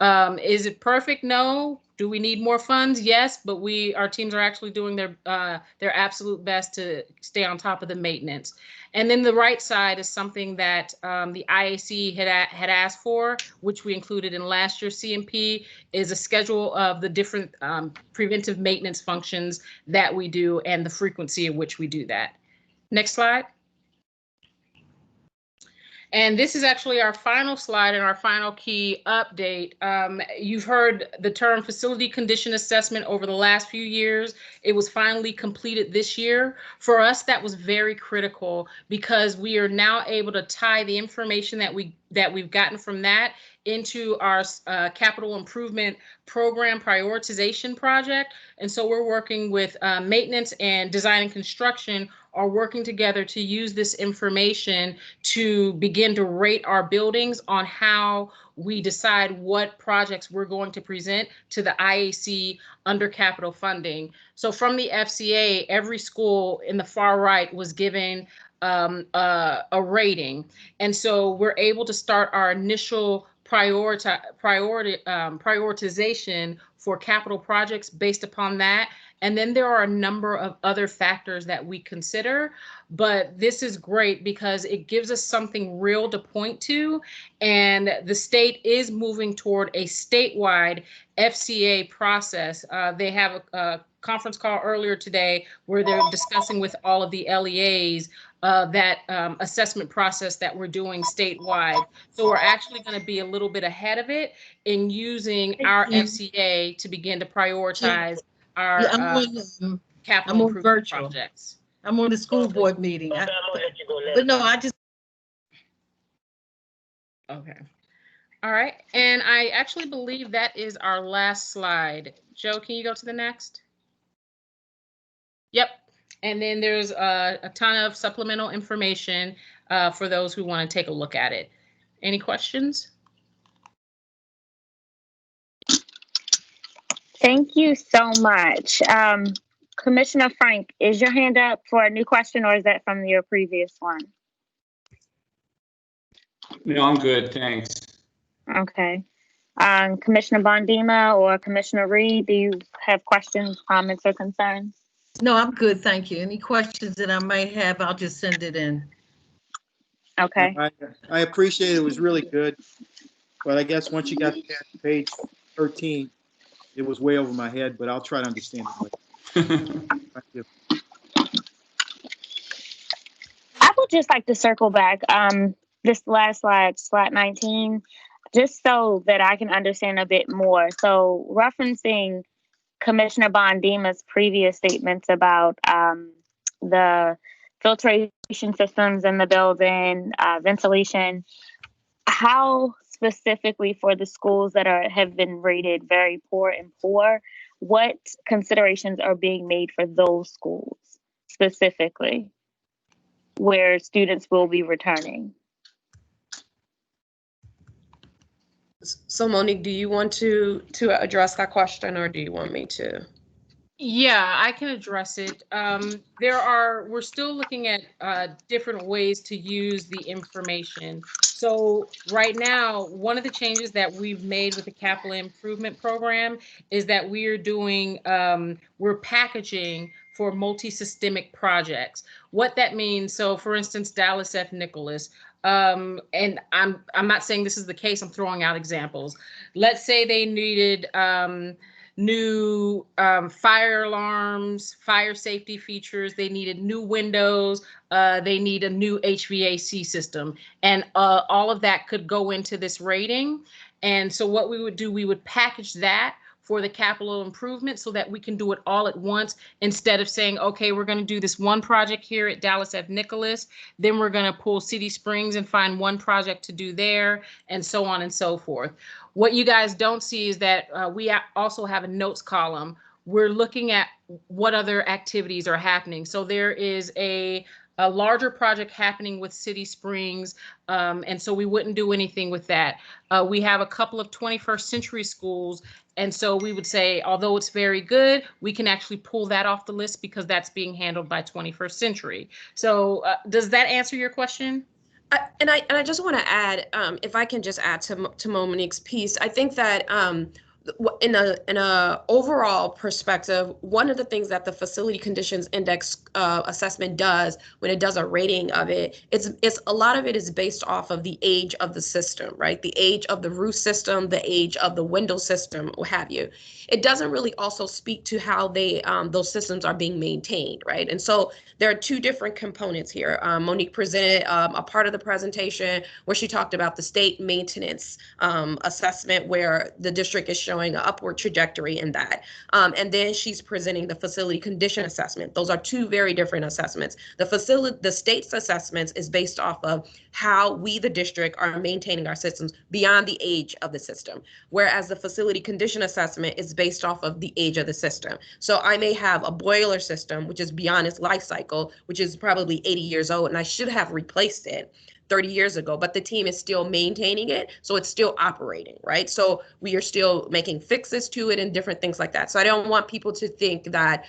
Is it perfect? No. Do we need more funds? Yes, but our teams are actually doing their absolute best to stay on top of the maintenance. And then the right side is something that the IAC had asked for, which we included in last year's CMP, is a schedule of the different preventive maintenance functions that we do and the frequency at which we do that. Next slide. And this is actually our final slide and our final key update. You've heard the term facility condition assessment over the last few years. It was finally completed this year. For us, that was very critical because we are now able to tie the information that we've gotten from that into our capital improvement program prioritization project. And so we're working with maintenance and design and construction are working together to use this information to begin to rate our buildings on how we decide what projects we're going to present to the IAC under capital funding. So from the FCA, every school in the far right was given a rating. And so we're able to start our initial prioritization for capital projects based upon that. And then there are a number of other factors that we consider, but this is great because it gives us something real to point to. And the state is moving toward a statewide FCA process. They have a conference call earlier today where they're discussing with all of the LEAs that assessment process that we're doing statewide. So we're actually going to be a little bit ahead of it in using our FCA to begin to prioritize our capital I'm on improvement virtual. projects. I'm on the school board meeting. But no, I just. Okay. All right. And I actually believe that is our last slide. Joe, can you go to the next? Yep. And then there's a ton of supplemental information for those who want to take a look at it. Any questions? Thank you so much. Commissioner Frank, is your hand up for a new question, or is that from your previous one? No, I'm good, thanks. Okay. Commissioner Bondima or Commissioner Reed, do you have questions, comments, or concerns? No, I'm good, thank you. Any questions that I might have, I'll just send it in. Okay. I appreciate it. It was really good. But I guess once you got past page 13, it was way over my head, but I'll try to understand it later. Thank you. I would just like to circle back, this last slide, slide 19, just so that I can understand a bit more. So referencing Commissioner Bondima's previous statements about the filtration systems in the building, ventilation, how specifically for the schools that have been rated very poor and poor, what considerations are being made for those schools specifically where students will be returning? So Monique, do you want to address that question, or do you want me to? Yeah, I can address it. We're still looking at different ways to use the information. So right now, one of the changes that we've made with the capital improvement program is that we are doing, we're packaging for multi-systemic projects. What that means, so for instance, Dallas F. Nicholas, and I'm not saying this is the case, I'm throwing out examples. Let's say they needed, new fire alarms, fire safety features. They needed new windows. They need a new HVAC system. And all of that could go into this rating. And so what we would do, we would package that for the capital improvement so that we can do it all at once instead of saying, okay, we're going to do this one project here at Dallas F. Nicholas, then we're going to pull City Springs and find one project to do there, and so on and so forth. What you guys don't see is that we also have a notes column. We're looking at what other activities are happening. So there is a larger project happening with City Springs, and so we wouldn't do anything with that. We have a couple of 21st century schools, and so we would say, although it's very good, we can actually pull that off the list because that's being handled by 21st century. So does that answer your question? And I just want to add, if I can just add to Monique's piece, I think that in a overall perspective, one of the things that the Facility Conditions Index assessment does when it does a rating of it, it's a lot of it is based off of the age of the system, right? The age of the roof system, the age of the window system, what have you. It doesn't really also speak to how they those systems are being maintained, right? And so there are two different components here. Monique presented a part of the presentation where she talked about the state maintenance assessment, where the district is showing an upward trajectory in that. And then she's presenting the facility condition assessment. Those are two very different assessments. The state's assessments is based off of how we, the district, are maintaining our systems beyond the age of the system, whereas the facility condition assessment is based off of the age of the system. So I may have a boiler system, which is beyond its life cycle, which is probably 80 years old, and I should have replaced it 30 years ago, but the team is still maintaining it, so it's still operating, right? So we are still making fixes to it and different things like that. So I don't want people to think that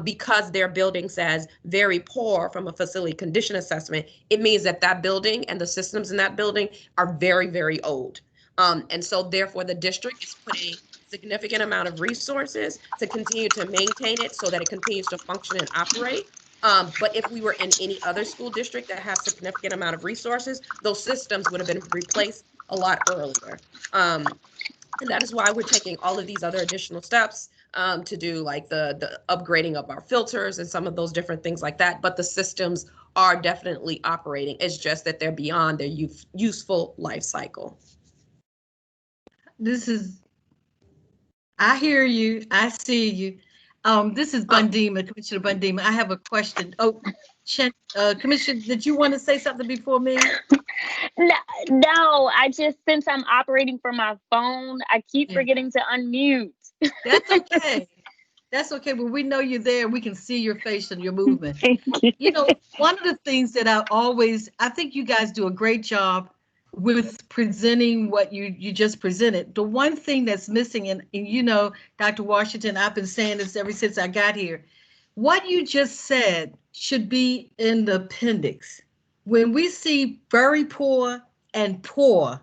because their building says very poor from a facility condition assessment, it means that that building and the systems in that building are very, very old. And so therefore the district is putting significant amount of resources to continue to maintain it so that it continues to function and operate. But if we were in any other school district that has significant amount of resources, those systems would have been replaced a lot earlier. And that is why we're taking all of these other additional steps to do like the upgrading of our filters and some of those different things like that. But the systems are definitely operating. It's just that they're beyond their useful life cycle. I hear you. I see you. This is Bundima, Commissioner Bundima. I have a question. Oh, Commissioner, did you want to say something before me? No, I just, since I'm operating from my phone, I keep forgetting to unmute. That's okay. That's okay. But we know you're there. We can see your face and your movement. Thank you. You know, one of the things that I think you guys do a great job with presenting what you just presented. The one thing that's missing, and you know, Dr. Washington, I've been saying this ever since I got here. What you just said should be in the appendix. When we see very poor and poor,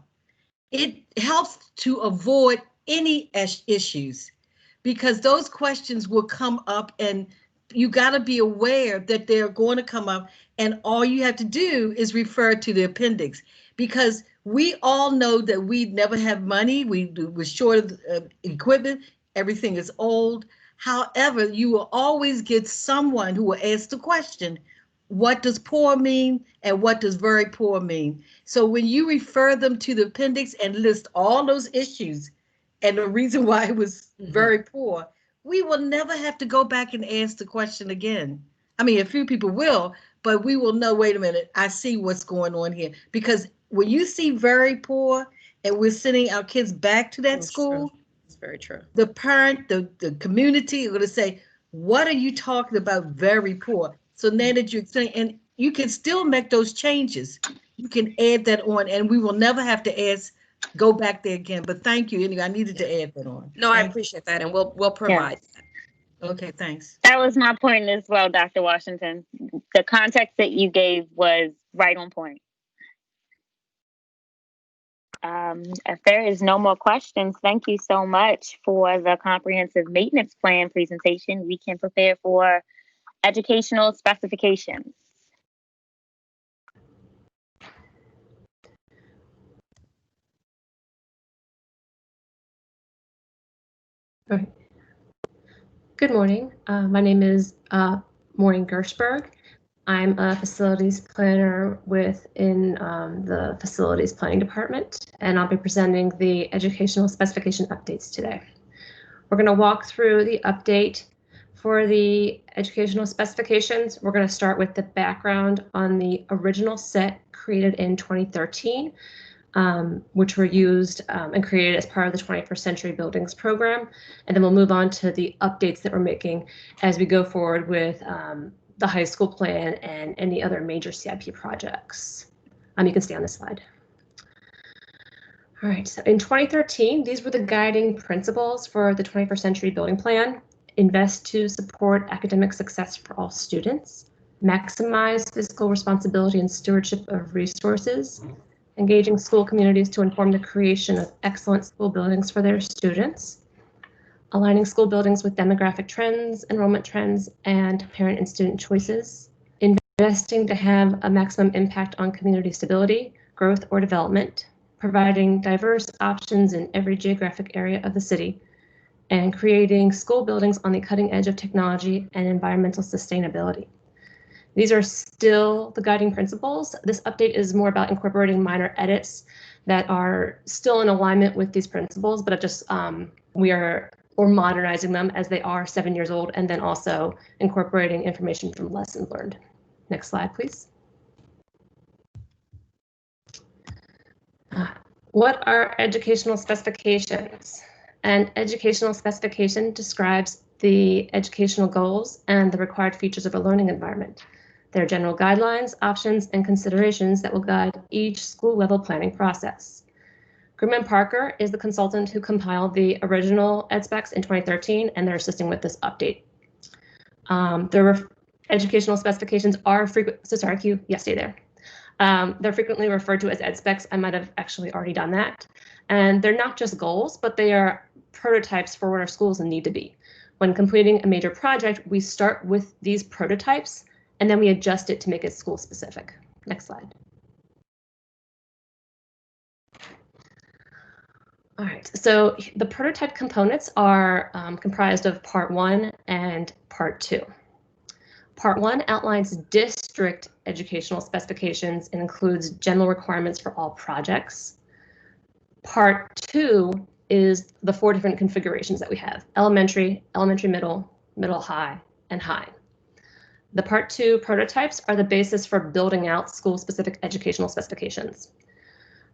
it helps to avoid any issues, because those questions will come up and you got to be aware that they're going to come up, and all you have to do is refer to the appendix, because we all know that we never have money. We're short of equipment. Everything is old. However, you will always get someone who will ask the question, what does poor mean and what does very poor mean? So when you refer them to the appendix and list all those issues and the reason why it was very poor, we will never have to go back and ask the question again. I mean, a few people will, but we will know, wait a minute, I see what's going on here. Because when you see very poor and we're sending our kids back to that school, it's very true. The parent, the community are going to say, what are you talking about very poor? So now that you explain, and you can still make those changes. You can add that on, and we will never have to go back there again. But thank you. Anyway, I needed to add that on. No, I appreciate that, and we'll provide that. Okay, thanks. That was my point as well, Dr. Washington. The context that you gave was right on point. If there is no more questions, thank you so much for the comprehensive maintenance plan presentation. We can prepare for educational specifications. Okay. Good morning. My name is Maureen Gershberg. I'm a facilities planner within the facilities planning department, and I'll be presenting the educational specification updates today. We're going to walk through the update for the educational specifications. We're going to start with the background on the original set created in 2013, which were used and created as part of the 21st Century Buildings program. And then we'll move on to the updates that we're making as we go forward with the high school plan and any other major CIP projects. You can stay on this slide. All right, so in 2013, these were the guiding principles for the 21st Century Building Plan. Invest to support academic success for all students, maximize fiscal responsibility and stewardship of resources, engaging school communities to inform the creation of excellent school buildings for their students, aligning school buildings with demographic trends, enrollment trends, and parent and student choices, investing to have a maximum impact on community stability, growth, or development, providing diverse options in every geographic area of the city, and creating school buildings on the cutting edge of technology and environmental sustainability. These are still the guiding principles. This update is more about incorporating minor edits that are still in alignment with these principles, but we're modernizing them as they are 7 years old, and then also incorporating information from lessons learned. Next slide, please. What are educational specifications? An educational specification describes the educational goals and the required features of a learning environment. There are general guidelines, options, and considerations that will guide each school-level planning process. Grimm & Parker is the consultant who compiled the original ed specs in 2013, and they're assisting with this update. Educational specifications are they're frequently referred to as ed specs. I might have actually already done that. And they're not just goals, but they are prototypes for what our schools need to be. When completing a major project, we start with these prototypes, and then we adjust it to make it school specific. Next slide. All right, so the prototype components are comprised of Part 1 and Part 2. Part 1 outlines district educational specifications and includes general requirements for all projects. Part 2 is the 4 different configurations that we have: elementary, elementary middle, middle, high, and high. The Part 2 prototypes are the basis for building out school-specific educational specifications.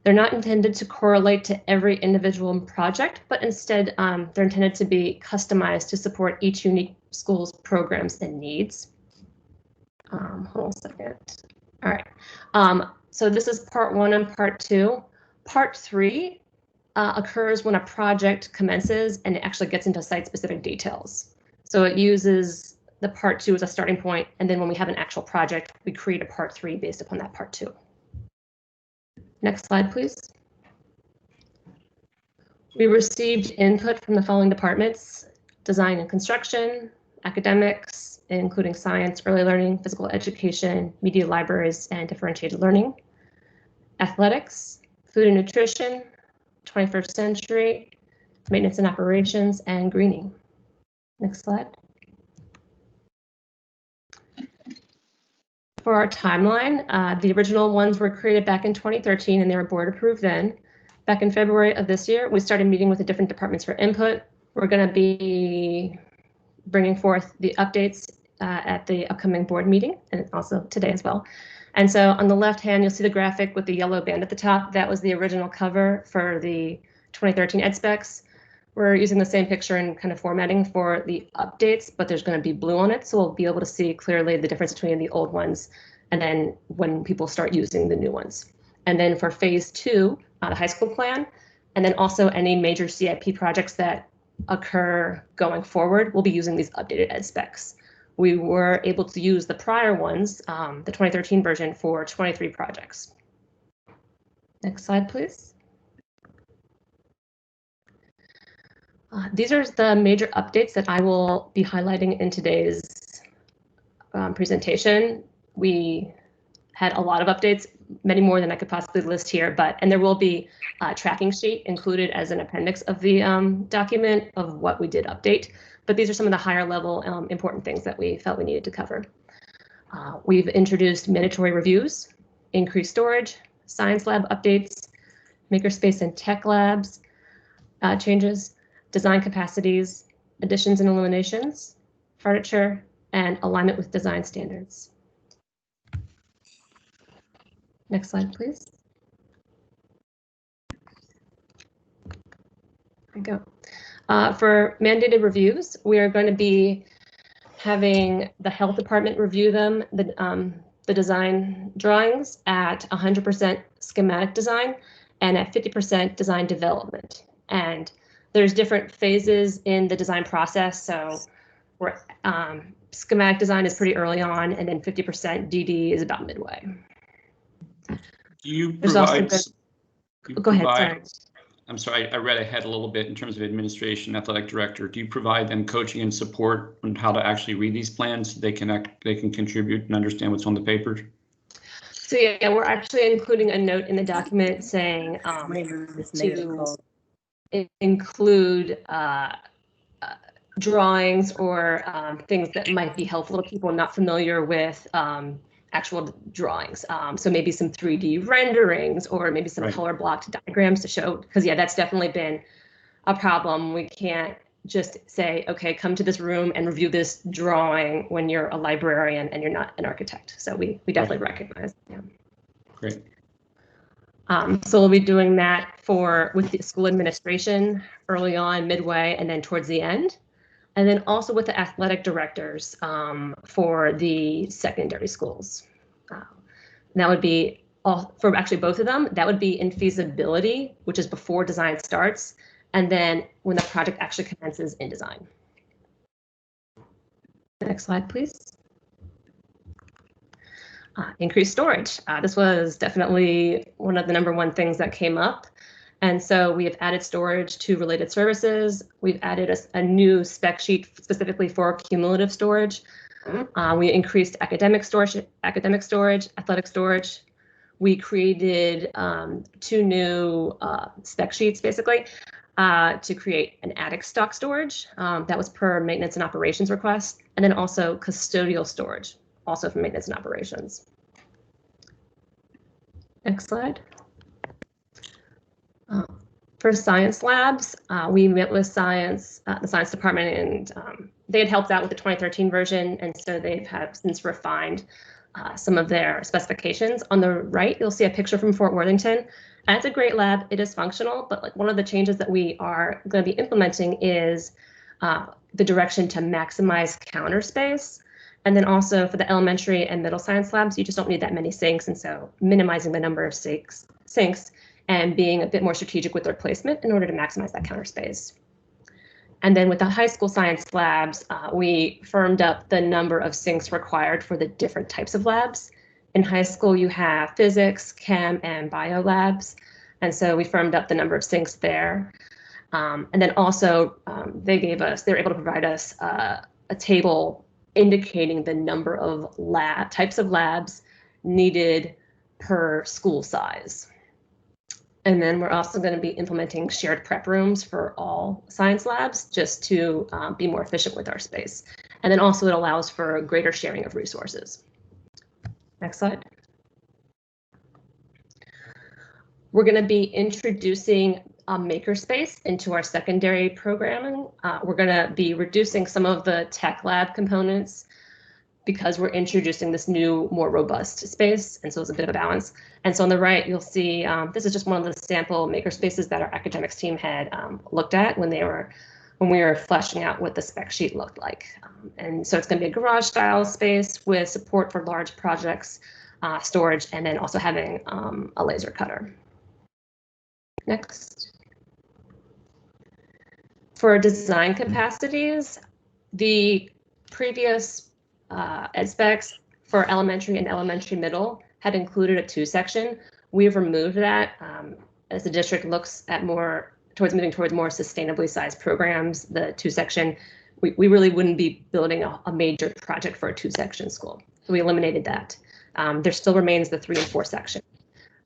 They're not intended to correlate to every individual project, but instead they're intended to be customized to support each unique school's programs and needs. Hold on a second. All right. So this is Part 1 and Part 2. Part 3 occurs when a project commences and it actually gets into site-specific details. So it uses the Part 2 as a starting point, and then when we have an actual project, we create a Part 3 based upon that Part 2. Next slide, please. We received input from the following departments: design and construction, academics, including science, early learning, physical education, media libraries, and differentiated learning, athletics, food and nutrition, 21st century, maintenance and operations, and greening. Next slide. For our timeline, the original ones were created back in 2013 and they were board approved then. Back in February of this year, we started meeting with the different departments for input. We're going to be bringing forth the updates at the upcoming board meeting and also today as well. And so on the left hand, you'll see the graphic with the yellow band at the top. That was the original cover for the 2013 ed specs. We're using the same picture and kind of formatting for the updates, but there's going to be blue on it, so we'll be able to see clearly the difference between the old ones and then when people start using the new ones. And then for phase 2, the high school plan, and then also any major CIP projects that occur going forward, we'll be using these updated ed specs. We were able to use the prior ones, the 2013 version, for 23 projects. Next slide, please. These are the major updates that I will be highlighting in today's presentation. We had a lot of updates, many more than I could possibly list here, and there will be a tracking sheet included as an appendix of the document of what we did update. But these are some of the higher level important things that we felt we needed to cover. We've introduced mandatory reviews, increased storage, science lab updates, makerspace and tech labs changes, design capacities, additions and eliminations, furniture, and alignment with design standards. Next slide, please. There we go. For mandated reviews, we are going to be having the health department review them, the design drawings at 100% schematic design and at 50% design development. And there's different phases in the design process. So we're, schematic design is pretty early on, and then 50% DD is about midway. Do you provide? Go ahead, sorry. I'm sorry, I read ahead a little bit in terms of administration, athletic director. Do you provide them coaching and support on how to actually read these plans so they can contribute and understand what's on the papers? So yeah, we're actually including a note in the document saying to include drawings or things that might be helpful to people not familiar with actual drawings. So maybe some 3D renderings or maybe some color blocked diagrams to show, because yeah, that's definitely been a problem. We can't just say, okay, come to this room and review this drawing when you're a librarian and you're not an architect. So we definitely recognize. Yeah. Great. So we'll be doing that with the school administration early on, midway, and then towards the end. And then also with the athletic directors for the secondary schools. That would be for actually both of them. That would be in feasibility, which is before design starts, and then when the project actually commences in design. Next slide, please. Increased storage. This was definitely one of the #1 things that came up. And so we have added storage to related services. We've added a new spec sheet specifically for cumulative storage. We increased academic storage, athletic storage. We created 2 new spec sheets basically to create an attic stock storage. That was per maintenance and operations request. And then also custodial storage, also for maintenance and operations. Next slide. For science labs, we met with the science department and they had helped out with the 2013 version, and so they've have since refined some of their specifications. On the right, you'll see a picture from Fort Worthington. And it's a great lab. It is functional, but like one of the changes that we are going to be implementing is the direction to maximize counter space. And then also for the elementary and middle science labs, you just don't need that many sinks. And so minimizing the number of sinks and being a bit more strategic with their placement in order to maximize that counter space. And then with the high school science labs, we firmed up the number of sinks required for the different types of labs. In high school, you have physics, chem, and bio labs. And so we firmed up the number of sinks there. And then also they were able to provide us a table indicating the number of types of labs needed per school size. And then we're also going to be implementing shared prep rooms for all science labs just to be more efficient with our space. And then also it allows for greater sharing of resources. Next slide. We're going to be introducing a makerspace into our secondary programming. We're going to be reducing some of the tech lab components because we're introducing this new, more robust space, and so it's a bit of a balance. And so on the right, you'll see this is just one of the sample makerspaces that our academics team had looked at when we were fleshing out what the spec sheet looked like. And so it's going to be a garage style space with support for large projects, storage, and then also having a laser cutter. Next. For design capacities, the previous ed specs for elementary and elementary middle had included a 2-section. We've removed that as the district looks at moving towards more sustainably sized programs. The 2-section, we really wouldn't be building a major project for a 2-section school. So we eliminated that. There still remains the 3 and 4 section.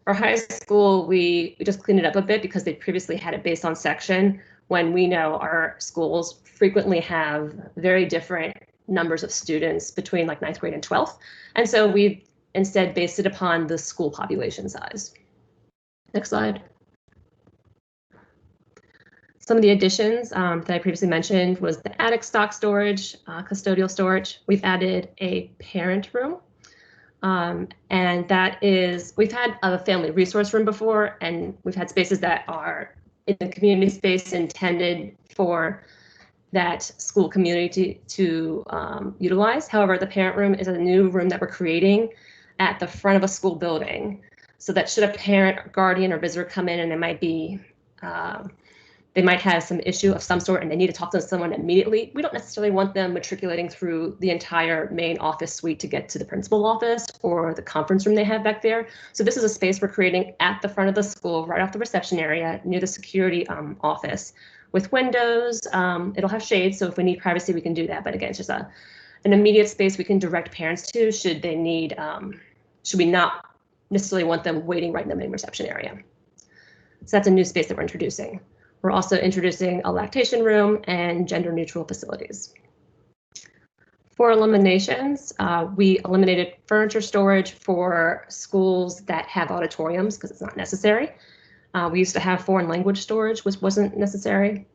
For high school, we just cleaned it up a bit because they previously had it based on section, when we know our schools frequently have very different numbers of students between like 9th grade and 12th. And so we've instead based it upon the school population size. Next slide. Some of the additions that I previously mentioned was the attic stock storage, custodial storage. We've added a parent room. And that is, we've had a family resource room before, and we've had spaces that are in the community space intended for that school community to utilize. However, the parent room is a new room that we're creating at the front of a school building, so that should a parent, guardian, or visitor come in and they might have some issue of some sort and they need to talk to someone immediately, we don't necessarily want them matriculating through the entire main office suite to get to the principal office or the conference room they have back there. So this is a space we're creating at the front of the school, right off the reception area, near the security office, with windows. It'll have shades, so if we need privacy, we can do that. But again, it's just an immediate space we can direct parents to should they need, should we not necessarily want them waiting right in the main reception area. So that's a new space that we're introducing. We're also introducing a lactation room and gender neutral facilities. For eliminations, we eliminated furniture storage for schools that have auditoriums because it's not necessary. We used to have foreign language storage, which wasn't necessary.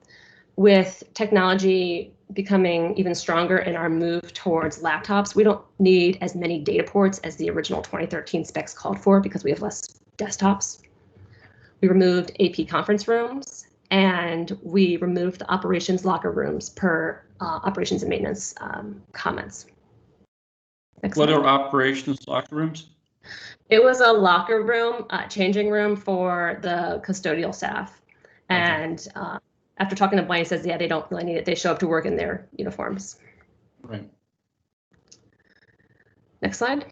With technology becoming even stronger in our move towards laptops, we don't need as many data ports as the original 2013 specs called for because we have less desktops. We removed AP conference rooms, and we removed the operations locker rooms per operations and maintenance comments. What are operations locker rooms? It was a locker room, changing room for the custodial staff. Okay. And after talking to Blaine, he says, yeah, they don't really need it. They show up to work in their uniforms. Right. Next slide.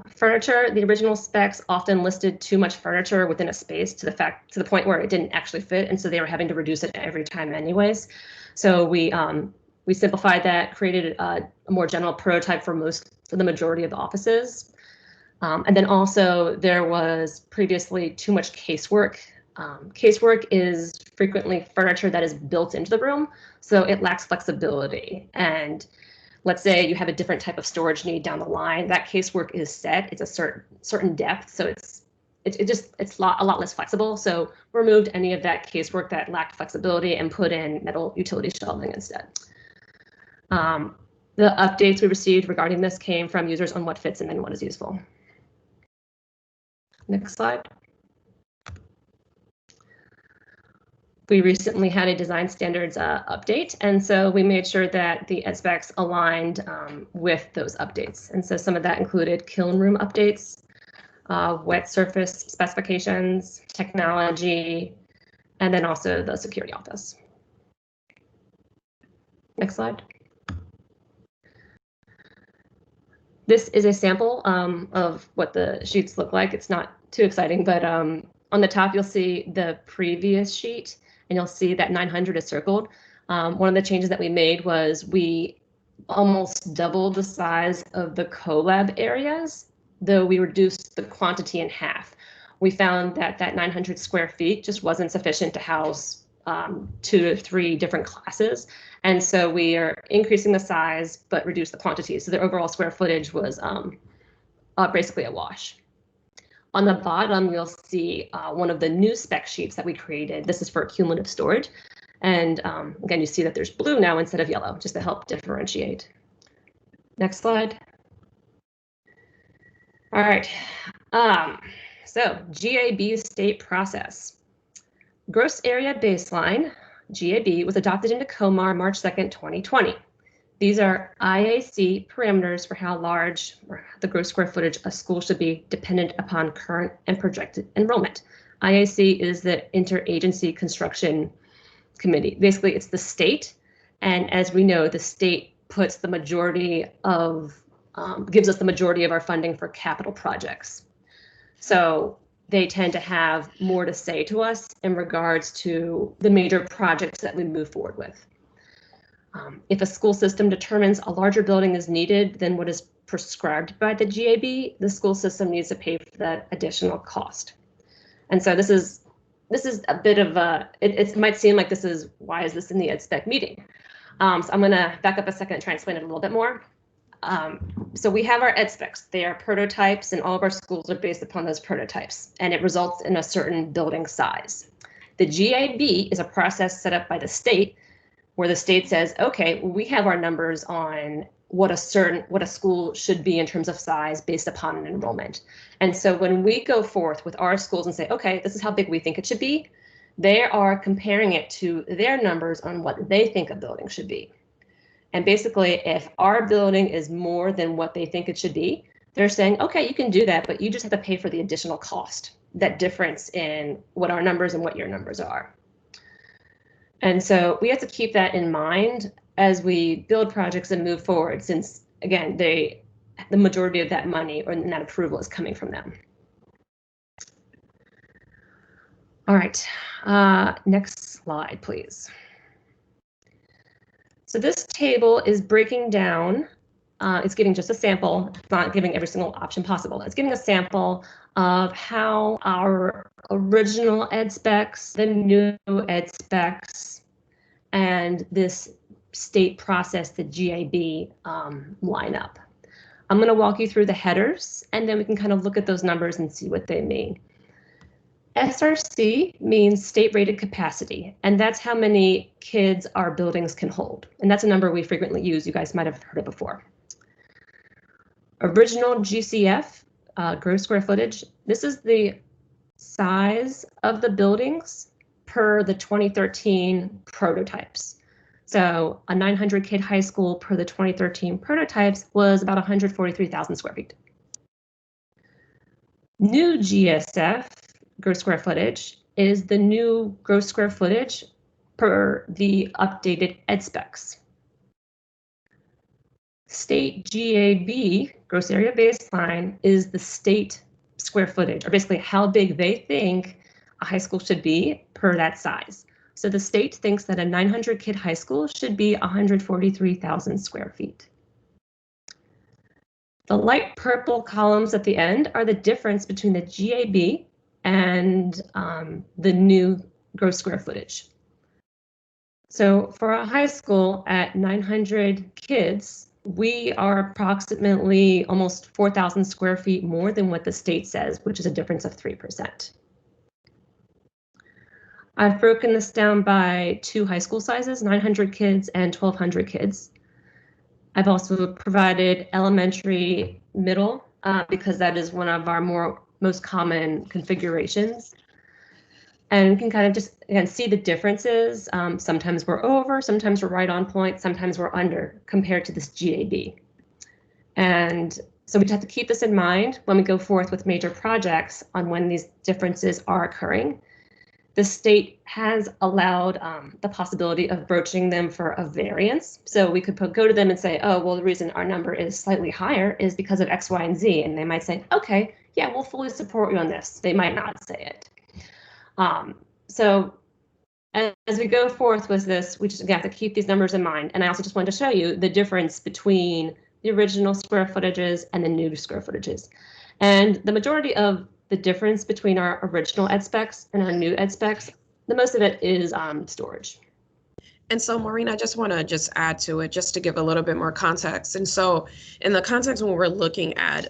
Furniture, the original specs often listed too much furniture within a space to the point where it didn't actually fit, and so they were having to reduce it every time anyways. So we simplified that, created a more general prototype for the majority of the offices. And then also there was previously too much casework. Casework is frequently furniture that is built into the room, so it lacks flexibility. And let's say you have a different type of storage need down the line, that casework is set, it's a certain depth, so it's a lot less flexible. So we removed any of that casework that lacked flexibility and put in metal utility shelving instead. The updates we received regarding this came from users on what fits and then what is useful. Next slide. We recently had a design standards update, and so we made sure that the ed specs aligned with those updates. And so some of that included kiln room updates, wet surface specifications, technology, and then also the security office. Next slide. This is a sample of what the sheets look like. It's not too exciting, but on the top, you'll see the previous sheet, and you'll see that 900 is circled. One of the changes that we made was we almost doubled the size of the collab areas, though we reduced the quantity in half. We found that that 900 square feet just wasn't sufficient to house 2 to 3 different classes. And so we are increasing the size, but reduce the quantity. So the overall square footage was basically a wash. On the bottom, you'll see one of the new spec sheets that we created. This is for cumulative storage. And again, you see that there's blue now instead of yellow, just to help differentiate. Next slide. All right. So GAB state process. Gross area baseline, GAB, was adopted into COMAR March 2nd, 2020. These are IAC parameters for how large the gross square footage a school should be dependent upon current and projected enrollment. IAC is the Interagency Construction Committee. Basically, it's the state. And as we know, the state puts the majority of, gives us the majority of our funding for capital projects. So they tend to have more to say to us in regards to the major projects that we move forward with. If a school system determines a larger building is needed than what is prescribed by the GAB, the school system needs to pay for that additional cost. And so this is a bit of a, it might seem like this is, why is this in the ed spec meeting? So I'm gonna back up a second and try and explain it a little bit more. So we have our ed specs. They are prototypes, and all of our schools are based upon those prototypes, and it results in a certain building size. The GAB is a process set up by the state where the state says, okay, we have our numbers on what a school should be in terms of size based upon an enrollment. And so when we go forth with our schools and say, okay, this is how big we think it should be, they are comparing it to their numbers on what they think a building should be. And basically, if our building is more than what they think it should be, they're saying, okay, you can do that, but you just have to pay for the additional cost, that difference in what our numbers and what your numbers are. And so we have to keep that in mind as we build projects and move forward, since, again, the majority of that money or that approval is coming from them. All right, next slide, please. So this table is breaking down, it's giving just a sample, it's not giving every single option possible. It's giving a sample of how our original ed specs, the new ed specs, and this state process, the GAB, line up. I'm going to walk you through the headers, and then we can kind of look at those numbers and see what they mean. SRC means state rated capacity, and that's how many kids our buildings can hold. And that's a number we frequently use. You guys might have heard it before. Original GCF, gross square footage. This is the size of the buildings per the 2013 prototypes. So a 900 kid high school per the 2013 prototypes was about 143,000 square feet. New GSF, gross square footage, is the new gross square footage per the updated ed specs. State GAB, gross area baseline, is the state square footage, or basically how big they think a high school should be per that size. So the state thinks that a 900 kid high school should be 143,000 square feet. The light purple columns at the end are the difference between the GAB and the new gross square footage. So for a high school at 900 kids, we are approximately almost 4,000 square feet more than what the state says, which is a difference of 3%. I've broken this down by 2 high school sizes, 900 kids and 1,200 kids. I've also provided elementary, middle, because that is one of our most common configurations. And you can kind of just, again, see the differences. Sometimes we're over, sometimes we're right on point, sometimes we're under compared to this GAB. And so we just have to keep this in mind when we go forth with major projects on when these differences are occurring. The state has allowed the possibility of broaching them for a variance. So we could go to them and say, oh, well, the reason our number is slightly higher is because of X, Y, and Z. And they might say, okay, yeah, we'll fully support you on this. They might not say it. So as we go forth with this, we just have to keep these numbers in mind. And I also just wanted to show you the difference between the original square footages and the new square footages. And the majority of the difference between our original ed specs and our new ed specs, the most of it is storage. And so, Maureen, I just want to add to it just to give a little bit more context. And so in the context when we're looking at,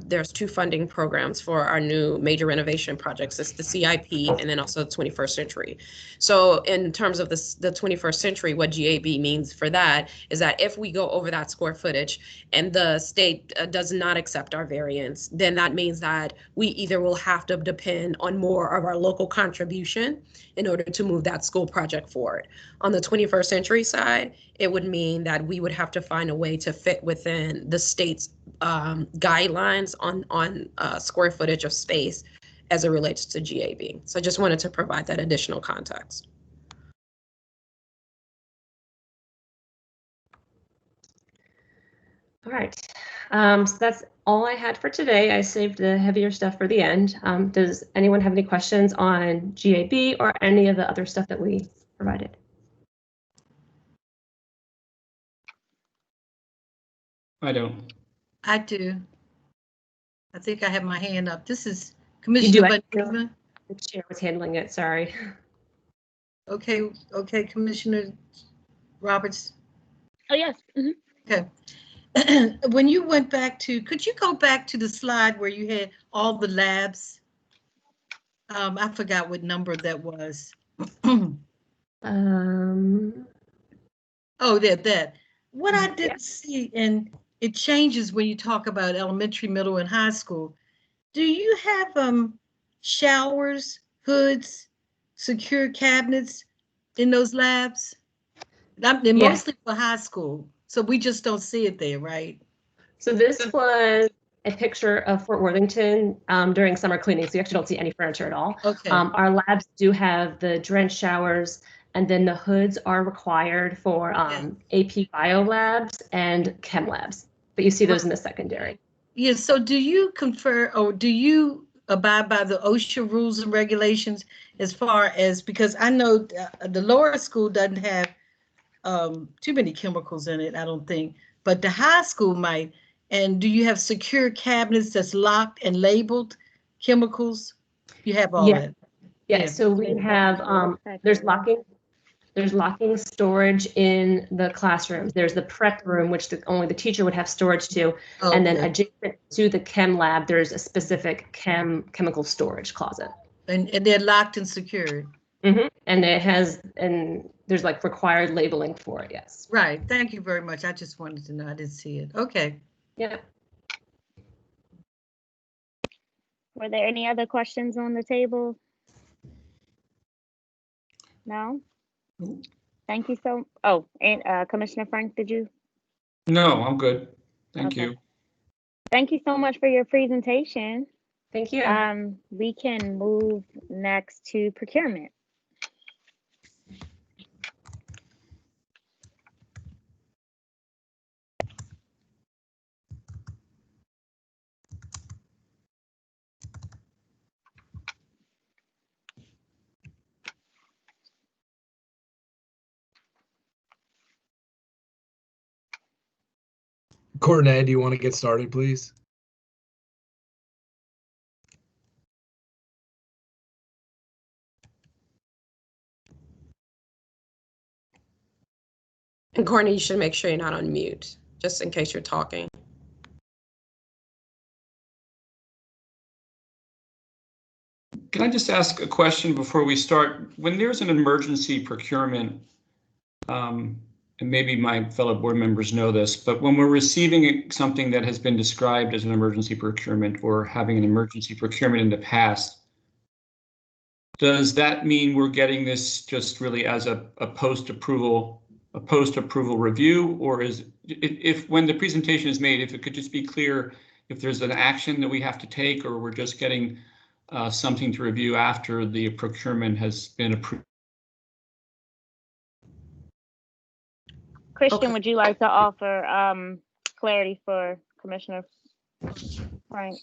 there's two funding programs for our new major renovation projects. It's the CIP and then also the 21st century. So in terms of the 21st century, what GAB means for that is that if we go over that square footage and the state does not accept our variance, then that means that we either will have to depend on more of our local contribution in order to move that school project forward. On the 21st century side, it would mean that we would have to find a way to fit within the state's guidelines on square footage of space as it relates to GAB. So I just wanted to provide that additional context. All right, so that's all I had for today. I saved the heavier stuff for the end. Does anyone have any questions on GAB or any of the other stuff that we provided? I don't. I do. I think I have my hand up. This is Commissioner Vanessa. The chair was handling it, sorry. Okay, Commissioner Roberts. Oh, yes. Okay. When you went back to, could you go back to the slide where you had all the labs? I forgot what number that was. Oh, that. What I didn't see, and it changes when you talk about elementary, middle, and high school. Do you have showers, hoods, secure cabinets in those labs? They're mostly for high school, so we just don't see it there, right? So this was a picture of Fort Worthington during summer cleaning, so you actually don't see any furniture at all. Okay. Our labs do have the drenched showers, and then the hoods are required for AP Bio labs and Chem labs, but you see those in the secondary. Yeah, so do you confer or do you abide by the OSHA rules and regulations as far as, because I know the lower school doesn't have too many chemicals in it, I don't think, but the high school might. And do you have secure cabinets that's locked and labeled chemicals? You have all that? Yeah, so we have, there's locking storage in the classrooms. There's the prep room, which only the teacher would have storage to. Okay. And then adjacent to the chem lab, there's a specific chemical storage closet. And they're locked and secured. Mm-hmm. And there's like required labeling for it, yes. Right, thank you very much. I just wanted to know, I didn't see it. Okay. Yeah. Were there any other questions on the table? No? Thank you so. Oh, and Commissioner Frank, did you? No, I'm good. Thank you. Thank you so much for your presentation. Thank you. We can move next to procurement. Courtney, do you want to get started, please? And Courtney, you should make sure you're not on mute, just in case you're talking. Can I just ask a question before we start? When there's an emergency procurement, and maybe my fellow board members know this, but when we're receiving something that has been described as an emergency procurement or having an emergency procurement in the past, does that mean we're getting this just really as a post-approval review, or is if when the presentation is made, if it could just be clear if there's an action that we have to take, or we're just getting something to review after the procurement has been approved? Christian, Okay. would you like to offer clarity for Commissioner Frank?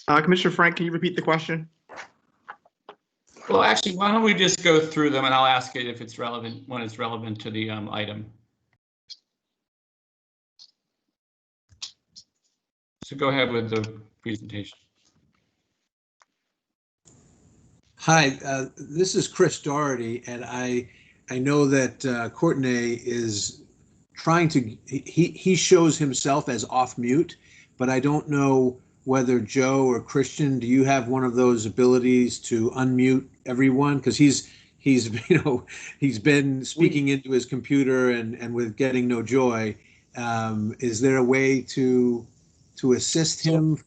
Commissioner Frank, can you repeat the question? Well, actually, why don't we just go through them and I'll ask it if it's relevant, when it's relevant to the item. So go ahead with the presentation. Hi, this is Chris Doherty, and I know that Courtney is trying to, he shows himself as off mute, but I don't know whether Joe or Christian, do you have one of those abilities to unmute everyone? Because he's been speaking into his computer and with getting no joy. Is there a way to assist him?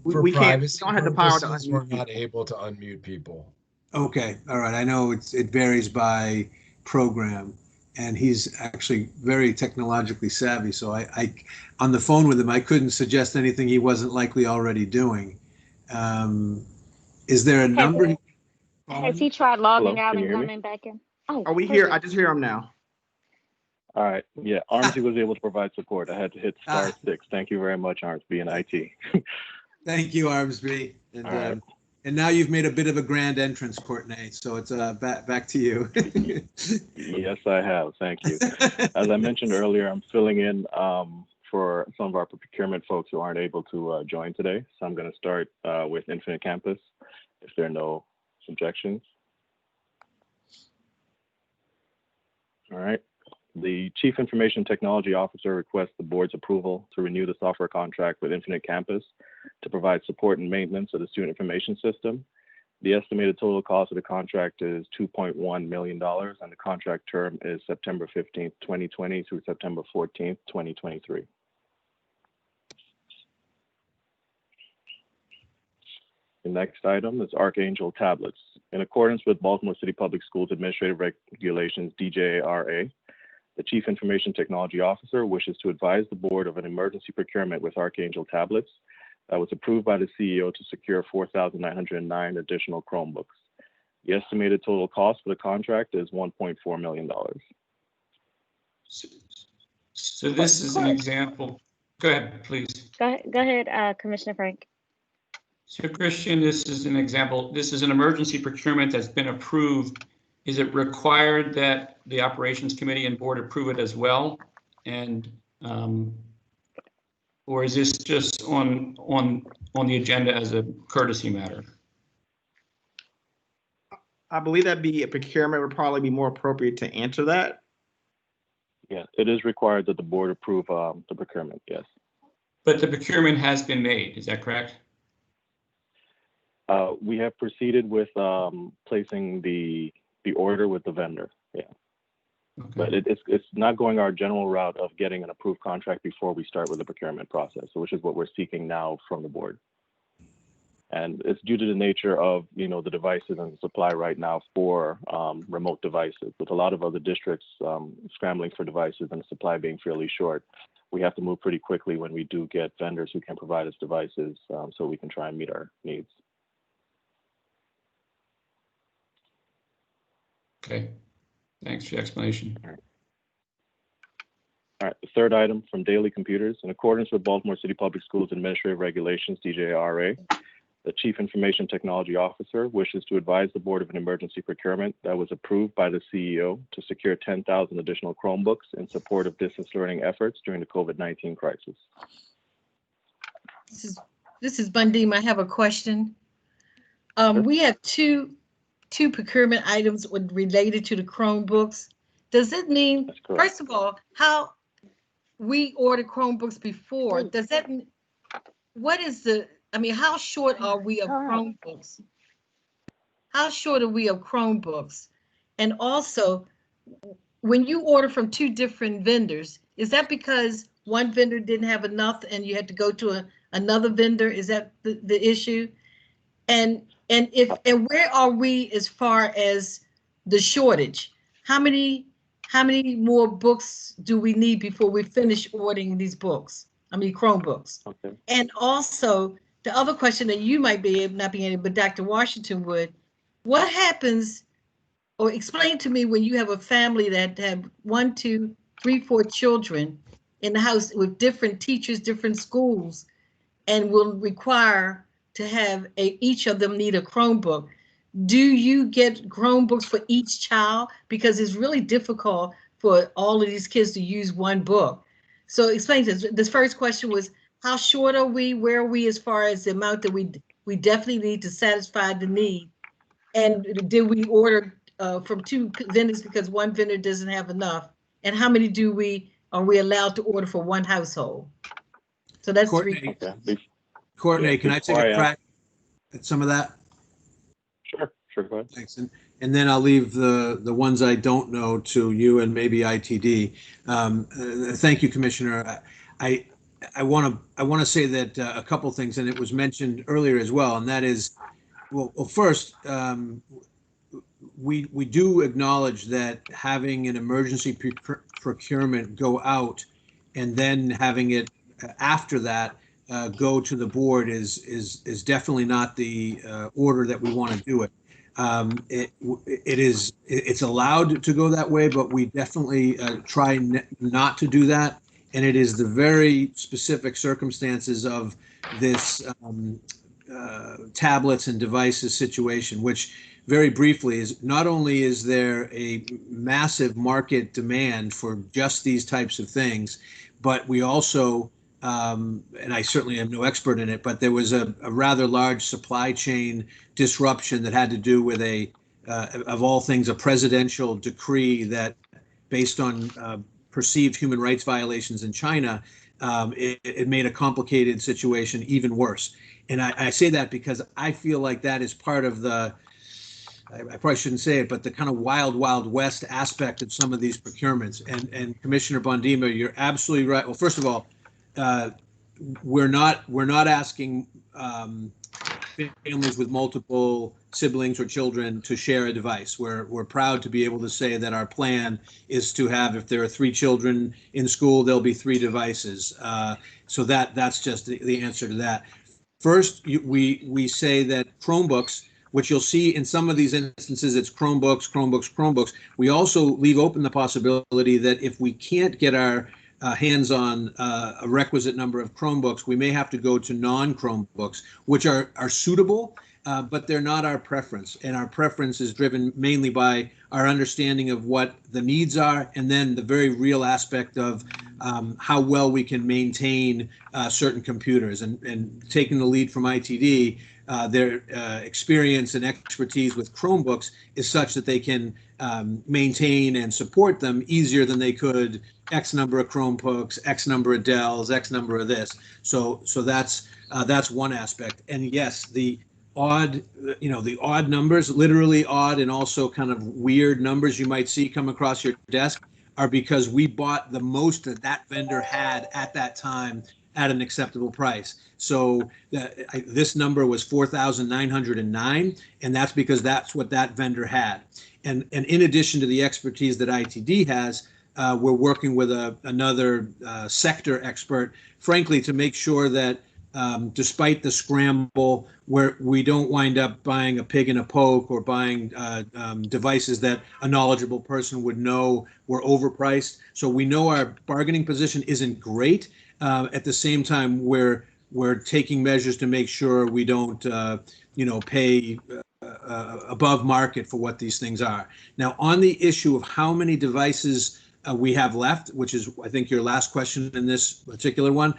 For we can't, privacy we don't have the power to purposes, unmute we're people. not able to unmute people. Okay, all right. I know it varies by program, and he's actually very technologically savvy. So I on the phone with him, I couldn't suggest anything he wasn't likely already doing. Is there a number? Has he tried logging Hello, out can and you hear me? coming back in? Oh, Are we here? I perfect. just hear him now. All right. Yeah, Armsby was able to provide support. I had to hit *6. Thank you very much, Armsby and IT. Thank you, Armsby. And All right. and now you've made a bit of a grand entrance, Courtney. So it's back to you. Yes, I have. Thank you. As I mentioned earlier, I'm filling in for some of our procurement folks who aren't able to join today. So I'm going to start with Infinite Campus, if there are no objections. All right. The Chief Information Technology Officer requests the board's approval to renew the software contract with Infinite Campus to provide support and maintenance of the student information system. The estimated total cost of the contract is $2.1 million, and the contract term is September 15th, 2020 through September 14th, 2023. The next item is Archangel tablets. In accordance with Baltimore City Public Schools Administrative Regulations, DJRA, the Chief Information Technology Officer wishes to advise the board of an emergency procurement with Archangel tablets that was approved by the CEO to secure 4,909 additional Chromebooks. The estimated total cost for the contract is $1.4 million. So this is an example. Go ahead, please. Go ahead, Commissioner Frank. So Christian, this is an example. This is an emergency procurement that's been approved. Is it required that the operations committee and board approve it as well? And or is this just on the agenda as a courtesy matter? I believe that'd be a procurement would probably be more appropriate to answer that. Yeah, it is required that the board approve the procurement, yes. But the procurement has been made, is that correct? We have proceeded with placing the order with the vendor, yeah. Okay. But it's not going our general route of getting an approved contract before we start with the procurement process, which is what we're seeking now from the board. And it's due to the nature of, the devices and the supply right now for remote devices. With a lot of other districts scrambling for devices and the supply being fairly short, we have to move pretty quickly when we do get vendors who can provide us devices so we can try and meet our needs. Okay, thanks for the explanation. All right, the third item from Daily Computers. In accordance with Baltimore City Public Schools Administrative Regulations, DJRA, the Chief Information Technology Officer wishes to advise the board of an emergency procurement that was approved by the CEO to secure 10,000 additional Chromebooks in support of distance learning efforts during the COVID-19 crisis. This is Bundy. I have a question. Sure. We have two procurement items related to the Chromebooks. Does it mean, first of all, how we ordered Chromebooks before? Does that, what is the, how short are we of Chromebooks? How short are we of Chromebooks? And also, when you order from two different vendors, is that because one vendor didn't have enough and you had to go to another vendor? Is that the issue? And where are we as far as the shortage? How many more books do we need before we finish ordering these books? I mean, Chromebooks. Okay. And also, the other question that you might be able, not be able, but Dr. Washington would, what happens, or explain to me when you have a family that have 1, 2, 3, 4 children in the house with different teachers, different schools, and will require to have each of them need a Chromebook. Do you get Chromebooks for each child? Because it's really difficult for all of these kids to use one book. So explain this. This first question was, how short are we? Where are we as far as the amount that we definitely need to satisfy the need? And did we order from two vendors because one vendor doesn't have enough? And how many are we allowed to order for one household? So that's Courtney, three. Courtney, can I take a crack at some of that? Sure, go ahead. Thanks. And then I'll leave the ones I don't know to you and maybe ITD. Thank you, Commissioner. I want to say that a couple things, and it was mentioned earlier as well, and that is, well first, we do acknowledge that having an emergency procurement go out and then having it after that go to the board is definitely not the order that we want to do it. It's allowed to go that way, but we definitely try not to do that. And it is the very specific circumstances of this tablets and devices situation, which very briefly is not only is there a massive market demand for just these types of things, but we also, and I certainly am no expert in it, but there was a rather large supply chain disruption that had to do with of all things, a presidential decree that based on perceived human rights violations in China, it made a complicated situation even worse. And I say that because I feel like that is part of I probably shouldn't say it, but the kind of wild, wild west aspect of some of these procurements. And Commissioner Bondima, you're absolutely right. Well, first of all, we're not asking families with multiple siblings or children to share a device. We're proud to be able to say that our plan is to have, if there are 3 children in school, there'll be 3 devices. So that's just the answer to that. First, we say that Chromebooks, which you'll see in some of these instances, it's Chromebooks. We also leave open the possibility that if we can't get our hands on a requisite number of Chromebooks, we may have to go to non-Chromebooks, which are suitable, but they're not our preference. And our preference is driven mainly by our understanding of what the needs are, and then the very real aspect of how well we can maintain certain computers. And taking the lead from ITD, their experience and expertise with Chromebooks is such that they can maintain and support them easier than they could X number of Chromebooks, X number of Dells, X number of this. So that's one aspect. And yes, the odd numbers, literally odd and also kind of weird numbers you might see come across your desk are because we bought the most that vendor had at that time at an acceptable price. So this number was 4,909, and that's because that's what that vendor had. And in addition to the expertise that ITD has, we're working with another sector expert, frankly, to make sure that despite the scramble, where we don't wind up buying a pig in a poke or buying devices that a knowledgeable person would know were overpriced. So we know our bargaining position isn't great. At the same time, we're taking measures to make sure we don't, pay above market for what these things are. Now, on the issue of how many devices we have left, which is, I think, your last question in this particular one,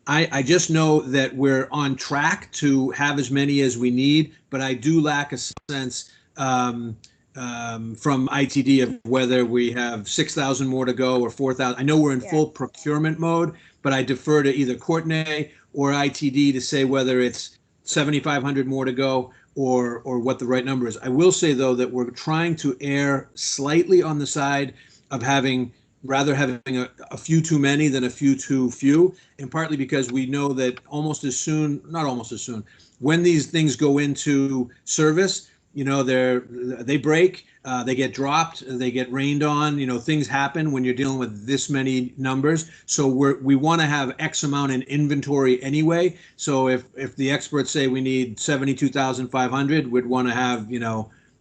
I just know that we're on track to have as many as we need, but I do lack a sense from ITD of whether we have 6,000 more to go or 4,000. I know we're in full procurement mode, but I defer to either Courtney or ITD to say whether it's 7,500 more to go or what the right number is. I will say, though, that we're trying to err slightly on the side of having a few too many than a few too few, and partly because we know that not almost as soon, when these things go into service, they break, they get dropped, they get rained on, things happen when you're dealing with this many numbers. So we want to have X amount in inventory anyway. So if the experts say we need 72,500, we'd want to have,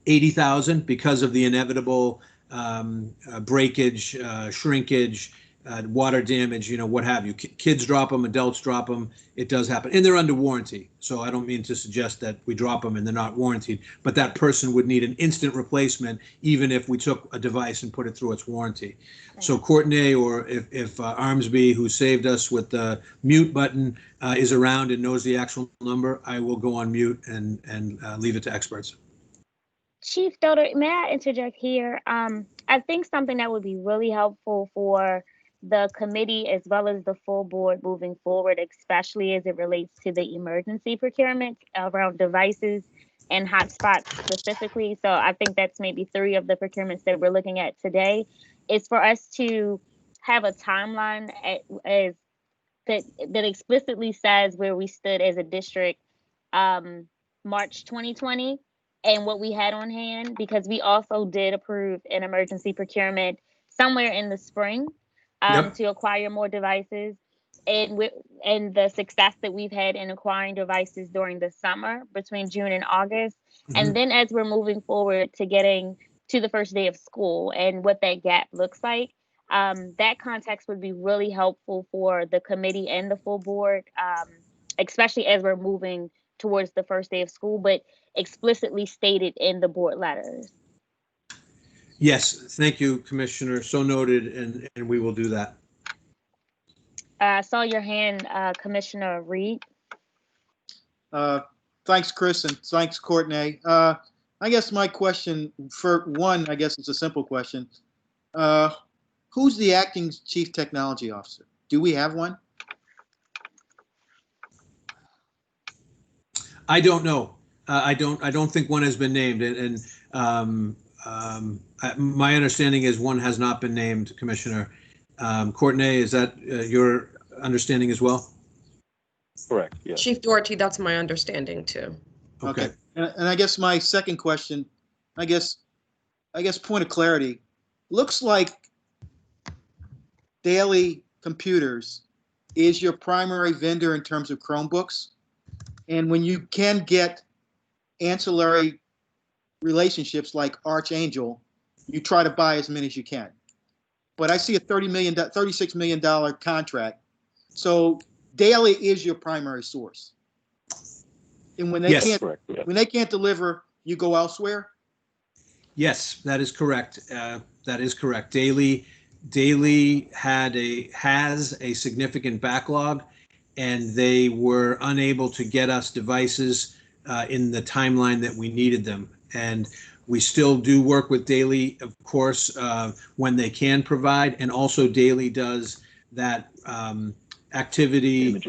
80,000 because of the inevitable breakage, shrinkage, water damage, what have you. Kids drop them, adults drop them. It does happen. And they're under warranty. So I don't mean to suggest that we drop them and they're not warranted, but that person would need an instant replacement, even if we took a device and put it through its warranty. Right. So Courtney, or if Armsby, who saved us with the mute button, is around and knows the actual number, I will go on mute and leave it to experts. Chief Doder, may I interject here? I think something that would be really helpful for the committee as well as the full board moving forward, especially as it relates to the emergency procurement around devices and hotspots specifically. So I think that's maybe 3 of the procurements that we're looking at today, is for us to have a timeline that explicitly says where we stood as a district March 2020 and what we had on hand, because we also did approve an emergency procurement somewhere in the spring to acquire more devices, and the success that we've had in acquiring devices during the summer between June and August. Mm-hmm. And then as we're moving forward to getting to the first day of school and what that gap looks like, that context would be really helpful for the committee and the full board, especially as we're moving towards the first day of school, but explicitly stated in the board letters. Yes, thank you, Commissioner. So noted, and we will do that. I saw your hand, Commissioner Reed. Thanks, Chris, and thanks, Courtney. I guess my question, for one, I guess it's a simple question. Who's the acting Chief Technology Officer? Do we have one? I don't know. I don't think one has been named, and my understanding is one has not been named, Commissioner. Courtney, is that your understanding as well? Correct, yes. Chief Doherty, that's my understanding too. Okay. And I guess my second question, I guess point of clarity, looks like Daily Computers is your primary vendor in terms of Chromebooks. And when you can get ancillary relationships like Archangel, you try to buy as many as you can. But I see a $36 million contract. So Daily is your primary source. And when they when they can't deliver, you go elsewhere? Yes, that is correct. That is correct. Daily has a significant backlog, and they were unable to get us devices in the timeline that we needed them. And we still do work with Daily, of course, when they can provide, and also Daily does that activity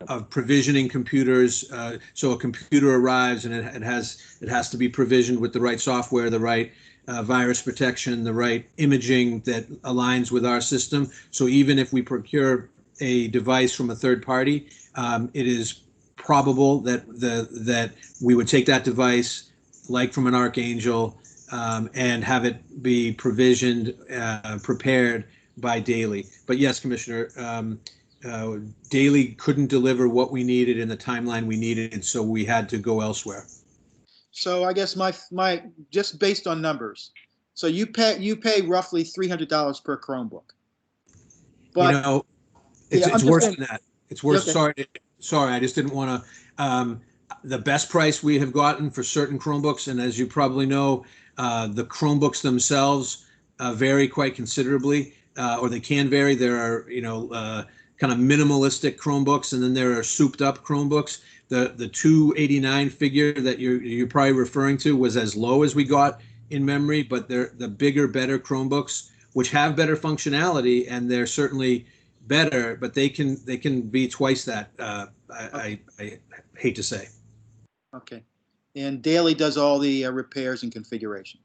of provisioning computers. So a computer arrives and it has to be provisioned with the right software, the right virus protection, the right imaging that aligns with our system. So even if we procure a device from a third party, it is probable that we would take that device, like from an Archangel, and have it be provisioned, prepared by Daily. But yes, Commissioner, Daily couldn't deliver what we needed in the timeline we needed, so we had to go elsewhere. So I guess my just based on numbers, so you pay roughly $300 per Chromebook. But it's worse than that. It's worse. Okay. Sorry, I just didn't want to. The best price we have gotten for certain Chromebooks, and as you probably know, the Chromebooks themselves vary quite considerably, or they can vary. There are, kind of minimalistic Chromebooks, and then there are souped up Chromebooks. The $289 figure that you're probably referring to was as low as we got in memory, but they're the bigger, better Chromebooks, which have better functionality, and they're certainly better, but they can be twice that. I hate to say. Okay. and Daily does all the repairs and configuration.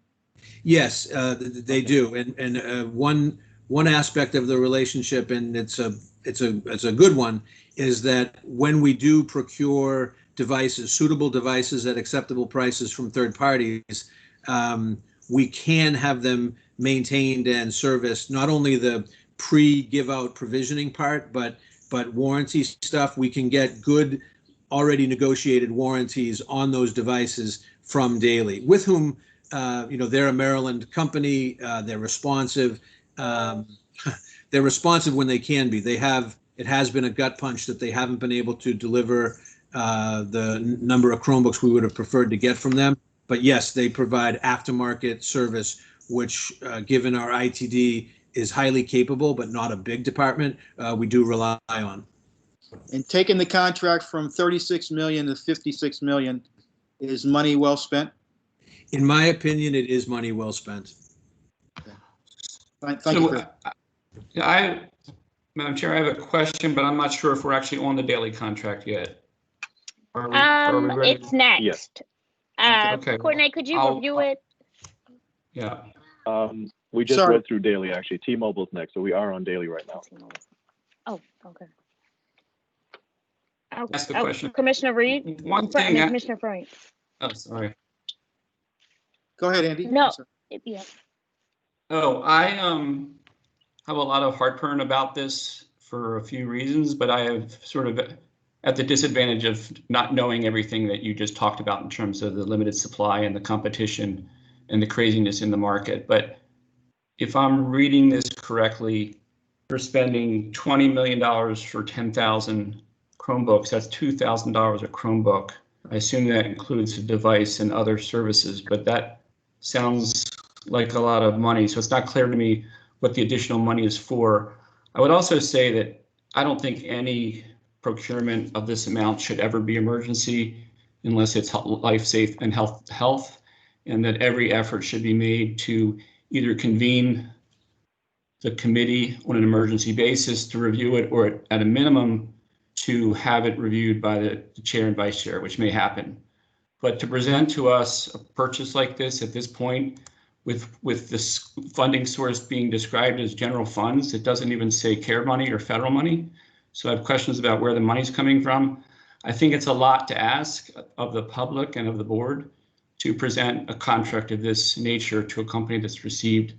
Yes, they do, and one aspect of the relationship, and it's a good one, is that when we do procure devices, suitable devices at acceptable prices from third parties, we can have them maintained and serviced. Not only the pre-give out provisioning part, but warranty stuff. We can get good, already negotiated warranties on those devices from Daily, with whom. They're a Maryland company. They're responsive. They're responsive when they can be. It has been a gut punch that they haven't been able to deliver the number of Chromebooks we would have preferred to get from them. But yes, they provide aftermarket service, which, given our ITD, is highly capable, but not a big department. We do rely on. And taking the contract from 36 million to 56 million is money well spent? In my opinion, it is money well spent. Thank you. Madam Chair, I have a question, but I'm not sure if we're actually on the Daily contract yet. Are we ready? It's next. Okay. Courtney, could you review it? Yeah. We just read through Daily, actually. T-Mobile's next, so we are on Daily right now. Oh, okay. That's the question. Commissioner Reed? One thing. Commissioner Frank. Oh, sorry. Go ahead, Andy. No. Yeah. Oh, I have a lot of heartburn about this for a few reasons, but I have sort of at the disadvantage of not knowing everything that you just talked about in terms of the limited supply and the competition and the craziness in the market. But if I'm reading this correctly, we're spending $20 million for 10,000 Chromebooks. That's $2,000 a Chromebook. I assume that includes the device and other services, but that sounds like a lot of money. So it's not clear to me what the additional money is for. I would also say that I don't think any procurement of this amount should ever be emergency unless it's life safe and health, and that every effort should be made to either convene the committee on an emergency basis to review it, or at a minimum to have it reviewed by the chair and vice chair, which may happen. But to present to us a purchase like this at this point, with this funding source being described as general funds, it doesn't even say CARE money or federal money. So I have questions about where the money's coming from. I think it's a lot to ask of the public and of the board to present a contract of this nature to a company that's received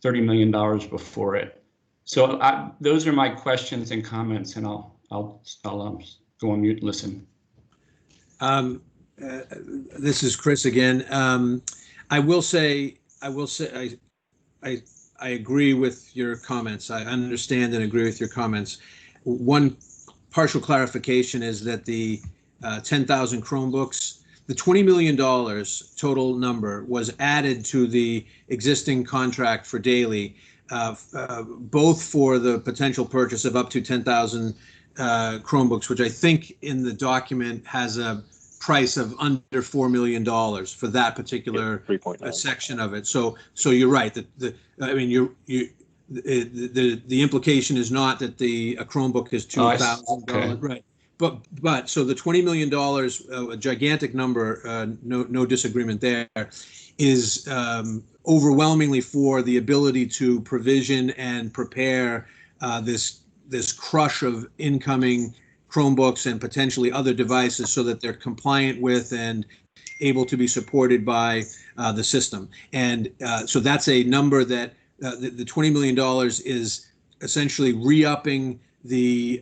$30 million before it. So those are my questions and comments, and I'll go on mute and listen. This is Chris again. I will say I agree with your comments. I understand and agree with your comments. One partial clarification is that the 10,000 Chromebooks, the $20 million total number was added to the existing contract for Daily, both for the potential purchase of up to 10,000 Chromebooks, which I think in the document has a price of under $4 million for that particular section of it. So you're right. The implication is not that a Chromebook is $2,000, okay. Right? But so the $20 million, a gigantic number, no disagreement there, is overwhelmingly for the ability to provision and prepare this crush of incoming Chromebooks and potentially other devices so that they're compliant with and able to be supported by the system. And so that's a number that the $20 million is essentially re-upping the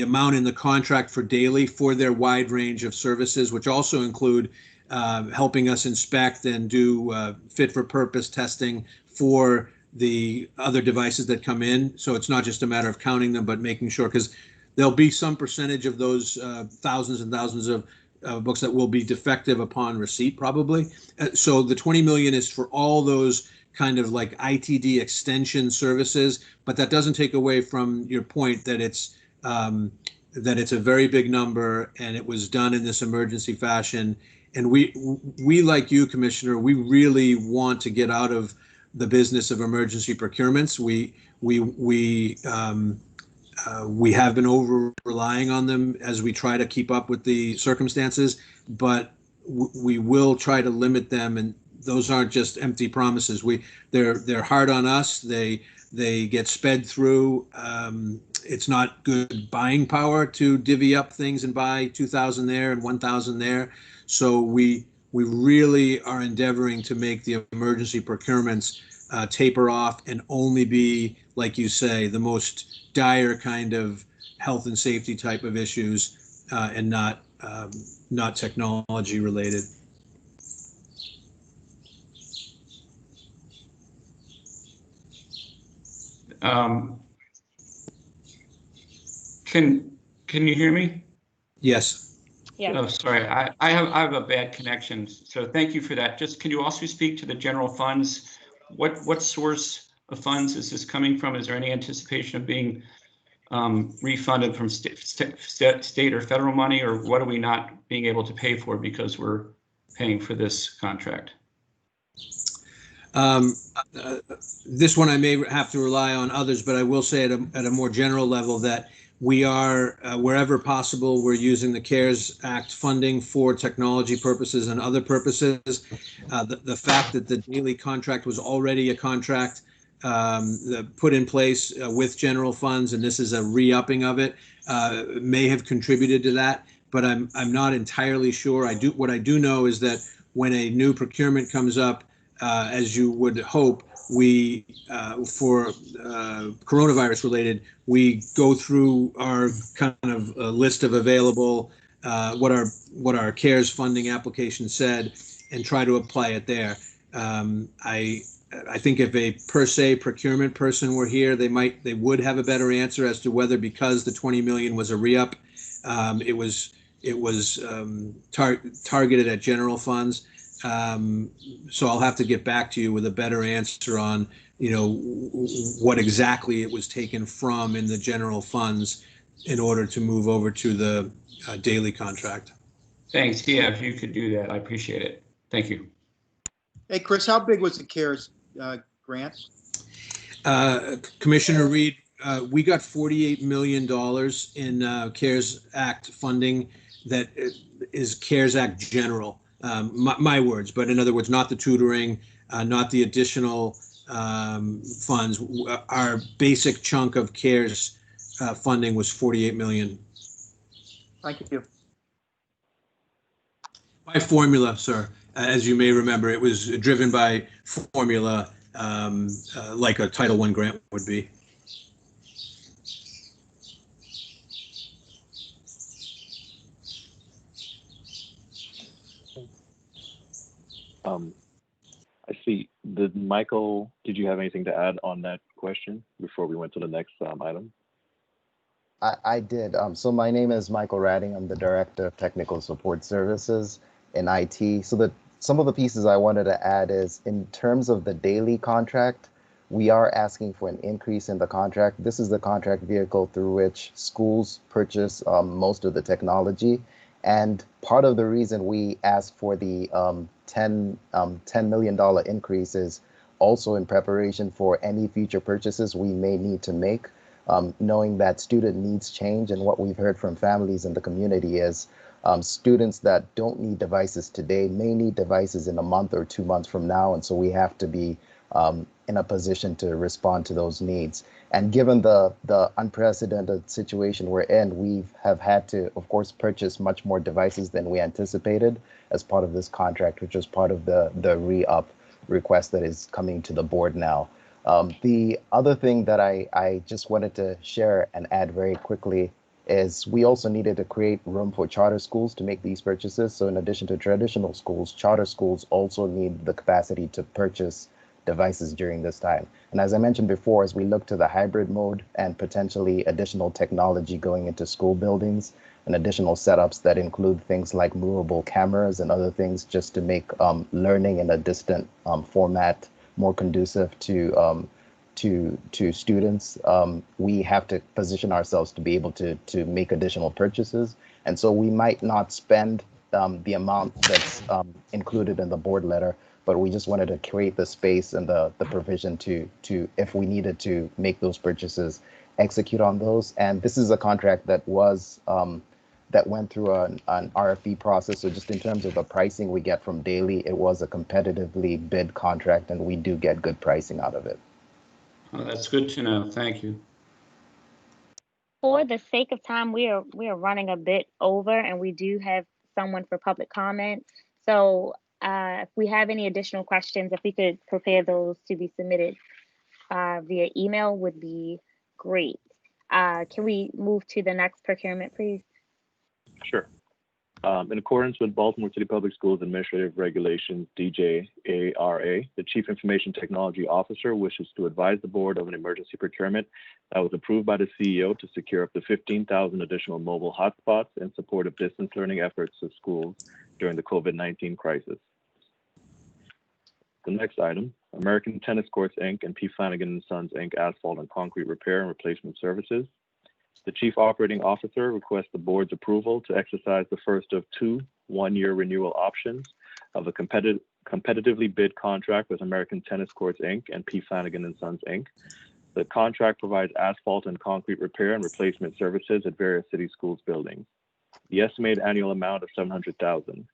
amount in the contract for Daily for their wide range of services, which also include helping us inspect and do fit for purpose testing for the other devices that come in. So it's not just a matter of counting them, but making sure, because there'll be some percentage of those thousands and thousands of books that will be defective upon receipt, probably. So the 20 million is for all those kind of like ITD extension services, but that doesn't take away from your point that it's a very big number and it was done in this emergency fashion. And we like you, Commissioner, we really want to get out of the business of emergency procurements. We have been over relying on them as we try to keep up with the circumstances, but we will try to limit them, and those aren't just empty promises. They're hard on us. They get sped through. It's not good buying power to divvy up things and buy 2,000 there and 1,000 there. So we really are endeavoring to make the emergency procurements taper off and only be, like you say, the most dire kind of health and safety type of issues, and not technology related. Can you hear me? Yes. Yeah. Oh, sorry. I have a bad connection. So thank you for that. Just can you also speak to the general funds? What source of funds is this coming from? Is there any anticipation of being refunded from state or federal money, or what are we not being able to pay for because we're paying for this contract? This one I may have to rely on others, but I will say at a more general level that we are, wherever possible, we're using the CARES Act funding for technology purposes and other purposes. The fact that the daily contract was already a contract put in place with general funds, and this is a re-upping of it, may have contributed to that, but I'm not entirely sure. What I do know is that when a new procurement comes up, as you would hope, we for coronavirus related, we go through our kind of list of available what our CARES funding application said and try to apply it there. I think if a per se procurement person were here, they would have a better answer as to whether, because the 20 million was a re-up, it was targeted at general funds. So I'll have to get back to you with a better answer on, what exactly it was taken from in the general funds in order to move over to the daily contract. Thanks. Yeah, if you could do that, I appreciate it. Thank you. Hey, Chris, how big was the CARES grant? Commissioner Reed, we got $48 million in CARES Act funding that is CARES Act general. My words, but in other words, not the tutoring, not the additional funds. Our basic chunk of CARES funding was $48 million. Thank you. By formula, sir. As you may remember, it was driven by formula, like a Title I grant would be. I see. Michael, did you have anything to add on that question before we went to the next item? I did. So my name is Michael Radding. I'm the Director of Technical Support Services in IT. So some of the pieces I wanted to add is, in terms of the daily contract, we are asking for an increase in the contract. This is the contract vehicle through which schools purchase most of the technology. And part of the reason we asked for the $10 million increase is also in preparation for any future purchases we may need to make, knowing that student needs change. And what we've heard from families in the community is students that don't need devices today may need devices in a month or 2 months from now. And so we have to be in a position to respond to those needs. And given the unprecedented situation we're in, we have had to, of course, purchase much more devices than we anticipated as part of this contract, which was part of the re-up request that is coming to the board now. The other thing that I just wanted to share and add very quickly is we also needed to create room for charter schools to make these purchases. So in addition to traditional schools, charter schools also need the capacity to purchase devices during this time. And as I mentioned before, as we look to the hybrid mode and potentially additional technology going into school buildings and additional setups that include things like movable cameras and other things, just to make learning in a distant format more conducive to students, we have to position ourselves to be able to make additional purchases. And so we might not spend the amount that's included in the board letter, but we just wanted to create the space and the provision to, if we needed to make those purchases, execute on those. And this is a contract that was that went through an RFP process. So just in terms of the pricing we get from Daily, it was a competitively bid contract, and we do get good pricing out of it. Oh, that's good to know. Thank you. For the sake of time, we are running a bit over, and we do have someone for public comment. So if we have any additional questions, if we could prepare those to be submitted via email, would be great. Can we move to the next procurement, please? Sure. In accordance with Baltimore City Public Schools Administrative Regulations, DJARA, the Chief Information Technology Officer wishes to advise the board of an emergency procurement that was approved by the CEO to secure up to 15,000 additional mobile hotspots in support of distance learning efforts of schools during the COVID-19 crisis. The next item, American Tennis Courts, Inc. and P. Flanagan & Sons, Inc. Asphalt and Concrete Repair and Replacement Services. The Chief Operating Officer requests the board's approval to exercise the first of two one-year renewal options of a competitively bid contract with American Tennis Courts, Inc. and P. Flanagan & Sons, Inc. The contract provides asphalt and concrete repair and replacement services at various city schools buildings. The estimated annual amount of $700,000.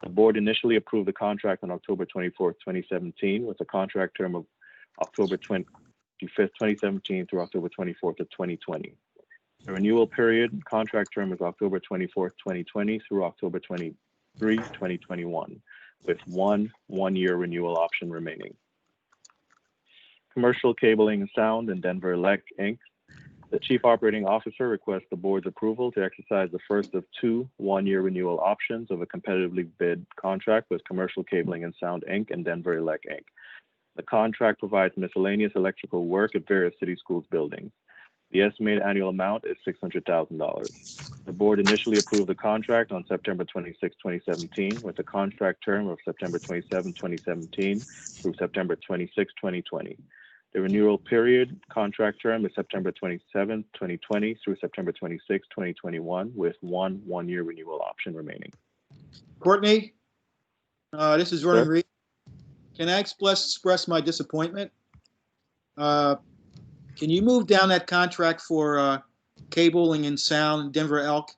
The board initially approved the contract on October 24th, 2017, with a contract term of October 25th, 2017 through October 24th of 2020. The renewal period contract term is October 24th, 2020 through October 23, 2021, with one-year renewal option remaining. Commercial Cabling and Sound and Denver Elect, Inc. The Chief Operating Officer requests the board's approval to exercise the first of two one-year renewal options of a competitively bid contract with Commercial Cabling and Sound, Inc. and Denver Elect, Inc. The contract provides miscellaneous electrical work at various city schools buildings. The estimated annual amount is $600,000. The board initially approved the contract on September 26, 2017, with a contract term of September 27, 2017 through September 26, 2020. The renewal period contract term is September 27, 2020 through September 26, 2021, with one-year renewal option remaining. Courtney, this is Vernon Reed. Can I express my disappointment? Can you move down that contract for cabling and sound Denver Elk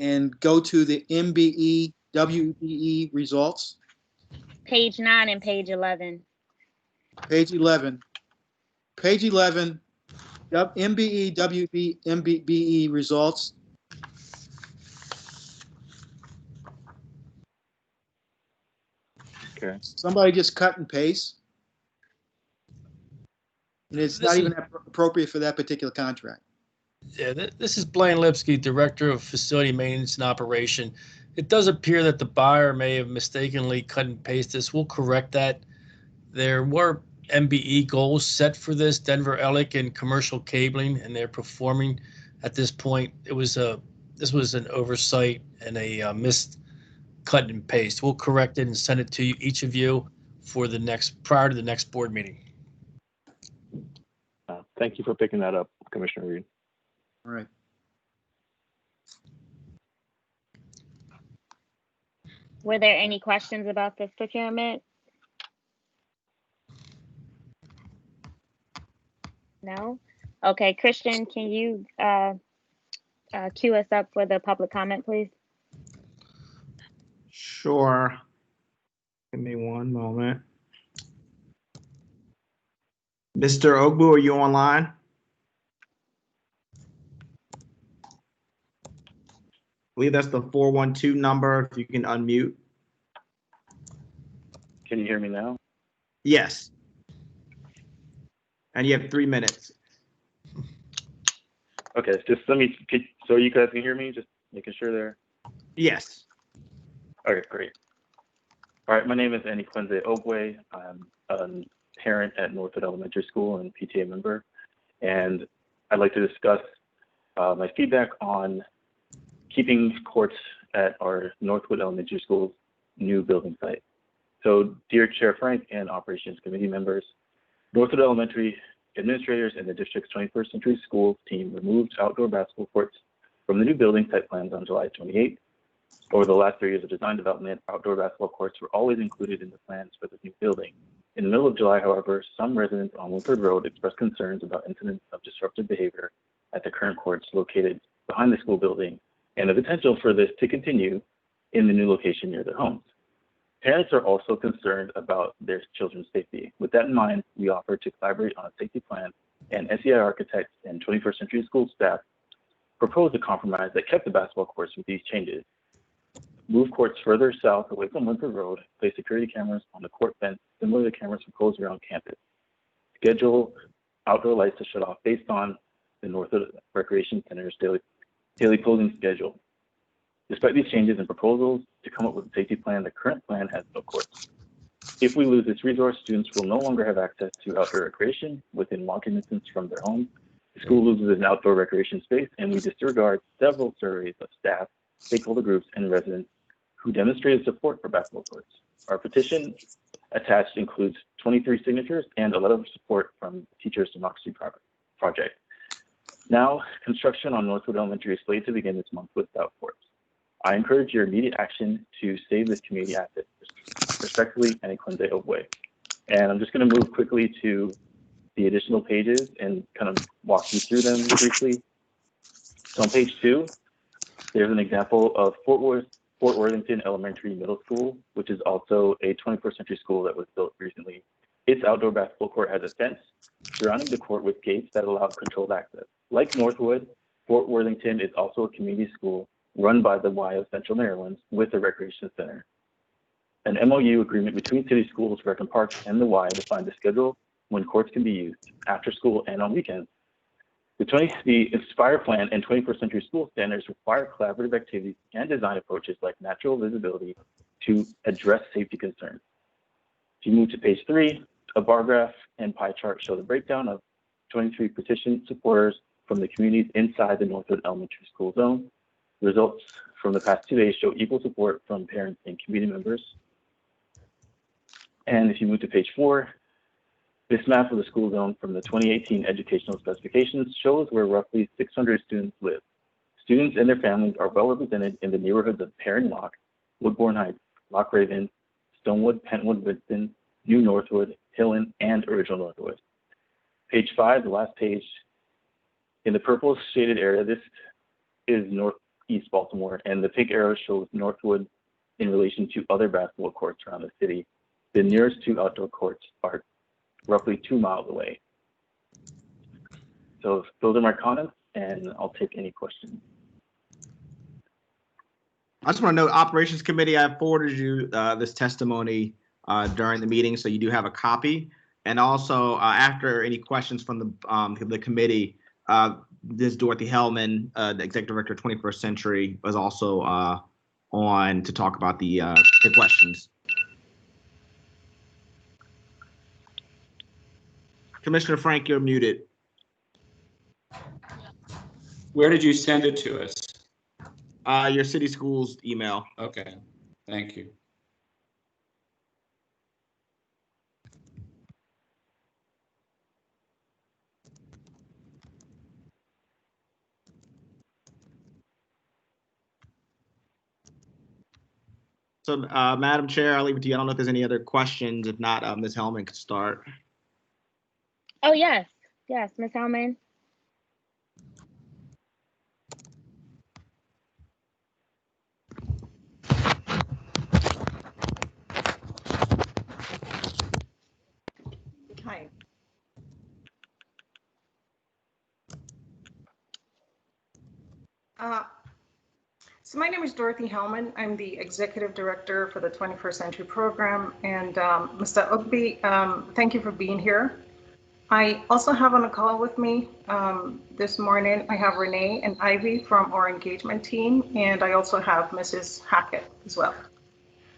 and go to the MBE, WBE results? Page 9 and page 11. Page 11. Page 11, MBE, WB, MBE results. Okay. Somebody just cut and paste. And it's not even appropriate for that particular contract. Yeah, this is Blaine Lipsky, Director of Facility Maintenance and Operation. It does appear that the buyer may have mistakenly cut and pasted this. We'll correct that. There were MBE goals set for this, Denver Ellick and Commercial Cabling, and they're performing at this point. This was an oversight and a missed cut and paste. We'll correct it and send it to you, each of you, for prior to the next board meeting. Thank you for picking that up, Commissioner Reed. All right. Were there any questions about this procurement? No? Okay, Christian, can you queue us up for the public comment, please? Sure. Give me one moment. Mr. Ogbu, are you online? I believe that's the 412 number, if you can unmute. Can you hear me now? Yes. And you have 3 minutes. Okay, just so you guys can hear me, just making sure there. Yes. Okay, great. All right, my name is Annie Quinze Ogwe. I'm a parent at Northwood Elementary School and PTA member, and I'd like to discuss my feedback on keeping courts at our Northwood Elementary School's new building site. So, dear Chair Frank and Operations Committee members, Northwood Elementary administrators and the district's 21st Century Schools team removed outdoor basketball courts from the new building site plans on July 28th. Over the last 3 years of design development, outdoor basketball courts were always included in the plans for the new building. In the middle of July, however, some residents on Winford Road expressed concerns about incidents of disruptive behavior at the current courts located behind the school building and the potential for this to continue in the new location near their homes. Parents are also concerned about their children's safety. With that in mind, we offer to collaborate on a safety plan, and SEI architects and 21st Century School staff proposed a compromise that kept the basketball courts with these changes. Move courts further south away from Winford Road, place security cameras on the court fence similar to cameras proposed around campus. Schedule outdoor lights to shut off based on the Northwood Recreation Center's daily closing schedule. Despite these changes and proposals to come up with a safety plan, the current plan has no courts. If we lose this resource, students will no longer have access to outdoor recreation within walking distance from their homes. The school loses an outdoor recreation space, and we disregard several surveys of staff, stakeholder groups, and residents who demonstrated support for basketball courts. Our petition attached includes 23 signatures and a letter of support from Teachers Democracy Project. Now, construction on Northwood Elementary is slated to begin this month without courts. I encourage your immediate action to save this community asset respectfully and in Quinze Obwe. And I'm just going to move quickly to the additional pages and kind of walk you through them briefly. So on page 2, there's an example of Fort Worthington Elementary Middle School, which is also a 21st century school that was built recently. Its outdoor basketball court has a fence surrounding the court with gates that allow controlled access. Like Northwood, Fort Worthington is also a community school run by the Y of Central Maryland with a recreation center. An MOU agreement between city schools, Rec and Parks, and the Y defines the schedule when courts can be used after school and on weekends. The Inspire Plan and 21st Century School Standards require collaborative activities and design approaches like natural visibility to address safety concerns. If you move to page 3, a bar graph and pie chart show the breakdown of 23 petition supporters from the communities inside the Northwood Elementary School zone. The results from the past 2 days show equal support from parents and community members. And if you move to page 4, this map of the school zone from the 2018 educational specifications shows where roughly 600 students live. Students and their families are well represented in the neighborhoods of Perrin Lock, Woodbourne Heights, Lock Raven, Stonewood, Pentwood, Winston, New Northwood, Hillen, and Original Northwood. Page 5, the last page, in the purple shaded area, this is Northeast Baltimore, and the pink arrow shows Northwood in relation to other basketball courts around the city. The nearest 2 outdoor courts are roughly 2 miles away. So those are my comments, and I'll take any questions. I just want to note, Operations Committee, I forwarded you this testimony during the meeting, so you do have a copy. And also, after any questions from the committee, this Dorothy Hellman, the Executive Director of 21st Century, was also on to talk about the questions. Commissioner Frank, you're muted. Where did you send it to us? Your city schools email. Okay, thank you. So, Madam Chair, I'll leave it to you. I don't know if there's any other questions. If not, Ms. Hellman could start. Oh, yes. Yes, Ms. Hellman. Hi. So my name is Dorothy Hellman. I'm the Executive Director for the 21st Century Program. And Mr. Ugby, thank you for being here. I also have on a call with me this morning, I have Renee and Ivy from our engagement team, and I also have Mrs. Hackett as well.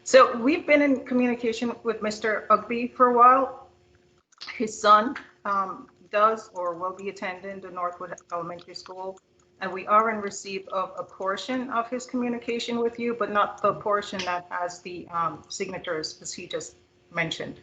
So we've been in communication with Mr. Ugby for a while. His son does or will be attending the Northwood Elementary School, and we are in receipt of a portion of his communication with you, but not the portion that has the signatures, as he just mentioned.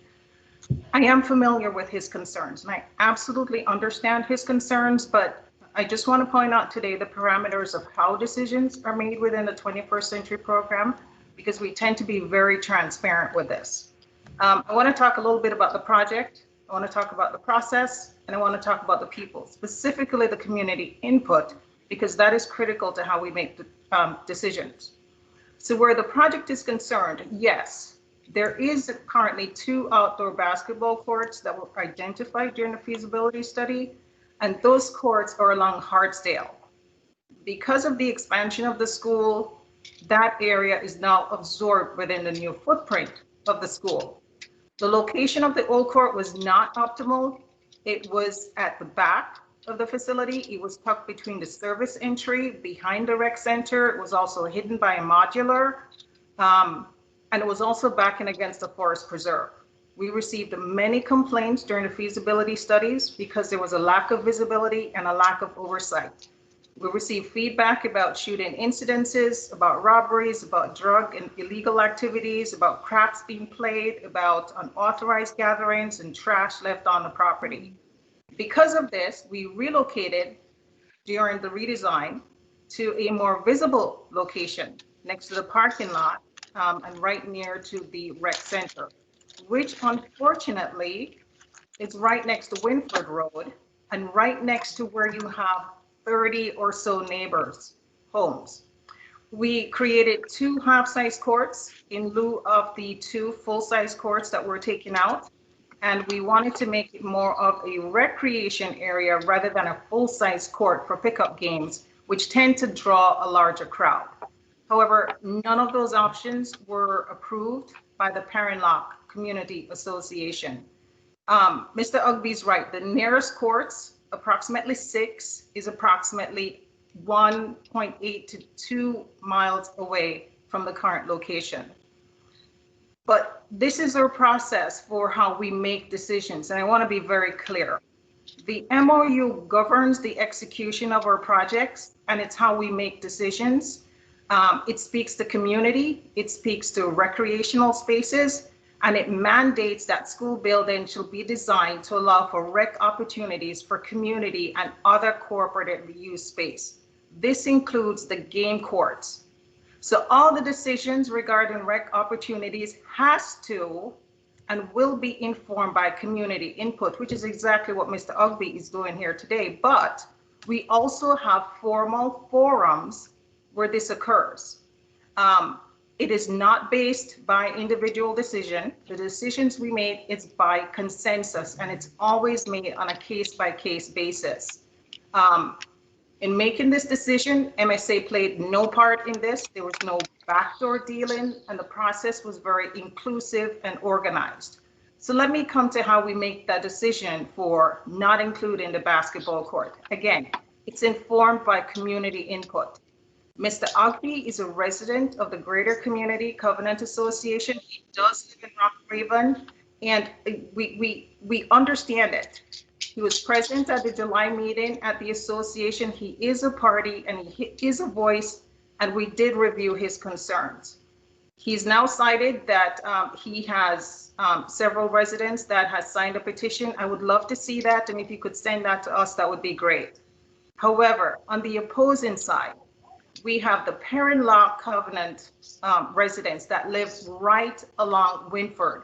I am familiar with his concerns, and I absolutely understand his concerns, but I just want to point out today the parameters of how decisions are made within the 21st Century Program, because we tend to be very transparent with this. I want to talk a little bit about the project. I want to talk about the process, and I want to talk about the people, specifically the community input, because that is critical to how we make the decisions. So where the project is concerned, yes, there is currently 2 outdoor basketball courts that were identified during the feasibility study, and those courts are along Hartsdale. Because of the expansion of the school, that area is now absorbed within the new footprint of the school. The location of the old court was not optimal. It was at the back of the facility. It was tucked between the service entry behind the rec center. It was also hidden by a modular, and it was also backing against the forest preserve. We received many complaints during the feasibility studies because there was a lack of visibility and a lack of oversight. We received feedback about shooting incidences, about robberies, about drug and illegal activities, about craps being played, about unauthorized gatherings and trash left on the property. Because of this, we relocated during the redesign to a more visible location next to the parking lot and right near to the rec center, which unfortunately is right next to Winford Road and right next to where you have 30 or so neighbors' homes. We created 2 half-size courts in lieu of the 2 full-size courts that were taken out. And we wanted to make it more of a recreation area rather than a full-size court for pickup games, which tend to draw a larger crowd. However, none of those options were approved by the Parent Lock Community Association. Mr. Ugby's right, the nearest courts, approximately 6, is approximately 1.8 to 2 miles away from the current location. But this is our process for how we make decisions, and I want to be very clear. The MOU governs the execution of our projects, and it's how we make decisions. It speaks to community, it speaks to recreational spaces, and it mandates that school buildings should be designed to allow for rec opportunities for community and other corporate use space. This includes the game courts. So all the decisions regarding rec opportunities has to and will be informed by community input, which is exactly what Mr. Ugby is doing here today. But we also have formal forums where this occurs. It is not based by individual decision. The decisions we make is by consensus, and it's always made on a case-by-case basis. In making this decision, MSA played no part in this. There was no backdoor dealing, and the process was very inclusive and organized. So let me come to how we make that decision for not including the basketball court. Again, it's informed by community input. Mr. Ogby is a resident of the Greater Community Covenant Association. He does live in Rock Raven, and we understand it. He was present at the July meeting at the association. He is a party and he is a voice, and we did review his concerns. He's now cited that he has several residents that has signed a petition. I would love to see that, and if you could send that to us, that would be great. However, on the opposing side, we have the Parent Lock Covenant residents that live right along Winford.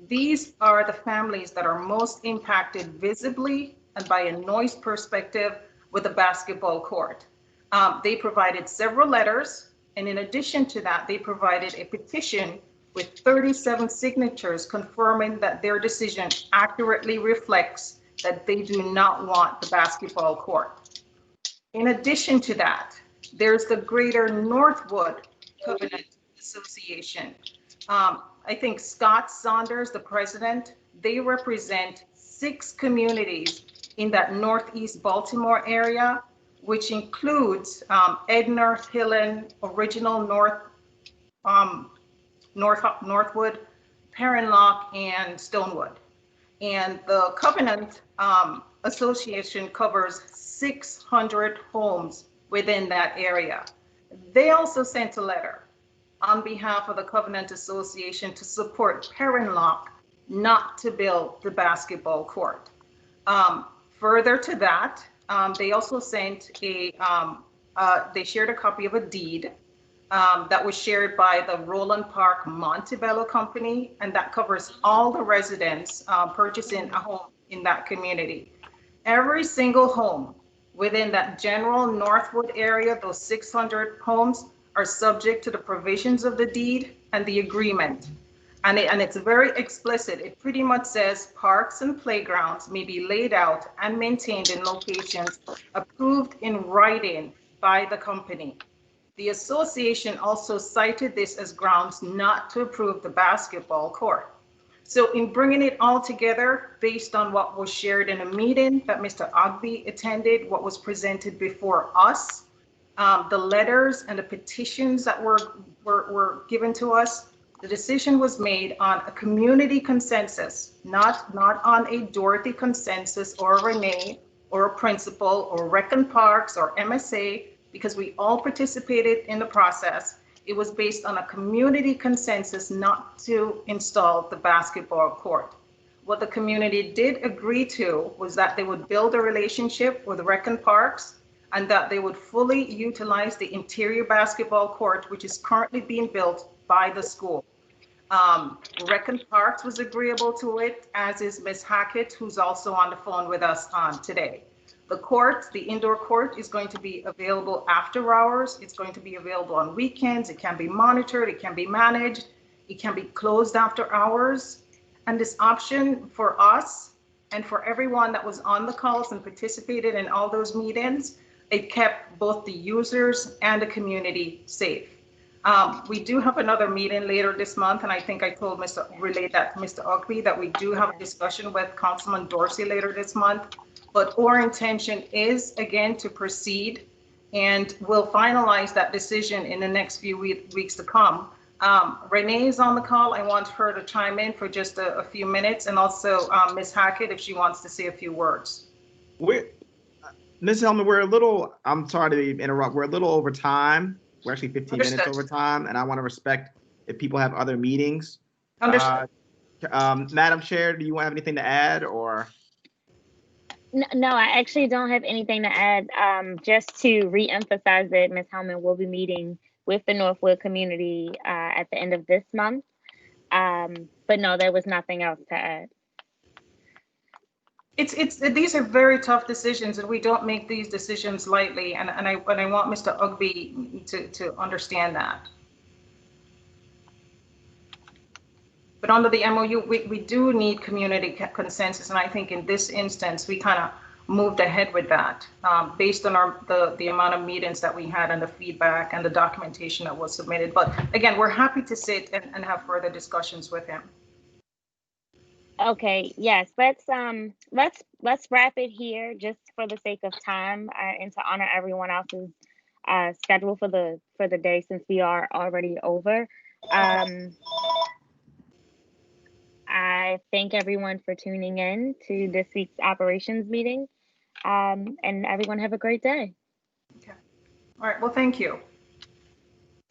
These are the families that are most impacted visibly and by a noise perspective with the basketball court. They provided several letters, and in addition to that, they provided a petition with 37 signatures confirming that their decision accurately reflects that they do not want the basketball court. In addition to that, there's the Greater Northwood Covenant Association. I think Scott Saunders, the president, they represent 6 communities in that Northeast Baltimore area, which includes Edner, Hillen, Original Northwood, Parent Lock, and Stonewood. And the Covenant Association covers 600 homes within that area. They also sent a letter on behalf of the Covenant Association to support Parent Lock not to build the basketball court. Further to that, they also sent they shared a copy of a deed that was shared by the Roland Park Montebello Company, and that covers all the residents purchasing a home in that community. Every single home within that general Northwood area, those 600 homes are subject to the provisions of the deed and the agreement. And it's very explicit. It pretty much says parks and playgrounds may be laid out and maintained in locations approved in writing by the company. The association also cited this as grounds not to approve the basketball court. So in bringing it all together, based on what was shared in a meeting that Mr. Ogby attended, what was presented before us, the letters and the petitions that were given to us, the decision was made on a community consensus, not on a Dorothy consensus or a Renee or a principal or Recon Parks or MSA, because we all participated in the process. It was based on a community consensus not to install the basketball court. What the community did agree to was that they would build a relationship with Recon Parks and that they would fully utilize the interior basketball court, which is currently being built by the school. Recon Parks was agreeable to it, as is Ms. Hackett, who's also on the phone with us today. The court, the indoor court, is going to be available after hours. It's going to be available on weekends. It can be monitored. It can be managed. It can be closed after hours. And this option for us and for everyone that was on the calls and participated in all those meetings, it kept both the users and the community safe. We do have another meeting later this month, and I think I told relayed that to Mr. Ogby that we do have a discussion with Councilman Dorsey later this month. But our intention is, again, to proceed, and we'll finalize that decision in the next few weeks to come. Renee is on the call. I want her to chime in for just a few minutes, and also Ms. Hackett, if she wants to say a few words. Ms. Hellman, I'm sorry to interrupt, we're a little over time. We're actually 15 minutes over time, and I want to respect if people have other meetings. Understood. Madam Chair, do you have anything to add, or? No, I actually don't have anything to add. Just to reemphasize that Ms. Hellman will be meeting with the Northwood community at the end of this month. But no, there was nothing else to add. These are very tough decisions, and we don't make these decisions lightly. And I want Mr. Ogby to understand that. But under the MOU, we do need community consensus, and I think in this instance we kind of moved ahead with that based on the amount of meetings that we had and the feedback and the documentation that was submitted. But again, we're happy to sit and have further discussions with him. Okay, yes, let's wrap it here just for the sake of time and to honor everyone else's schedule for the day, since we are already over. I thank everyone for tuning in to this week's operations meeting, and everyone have a great day. Okay. All right, well, thank you.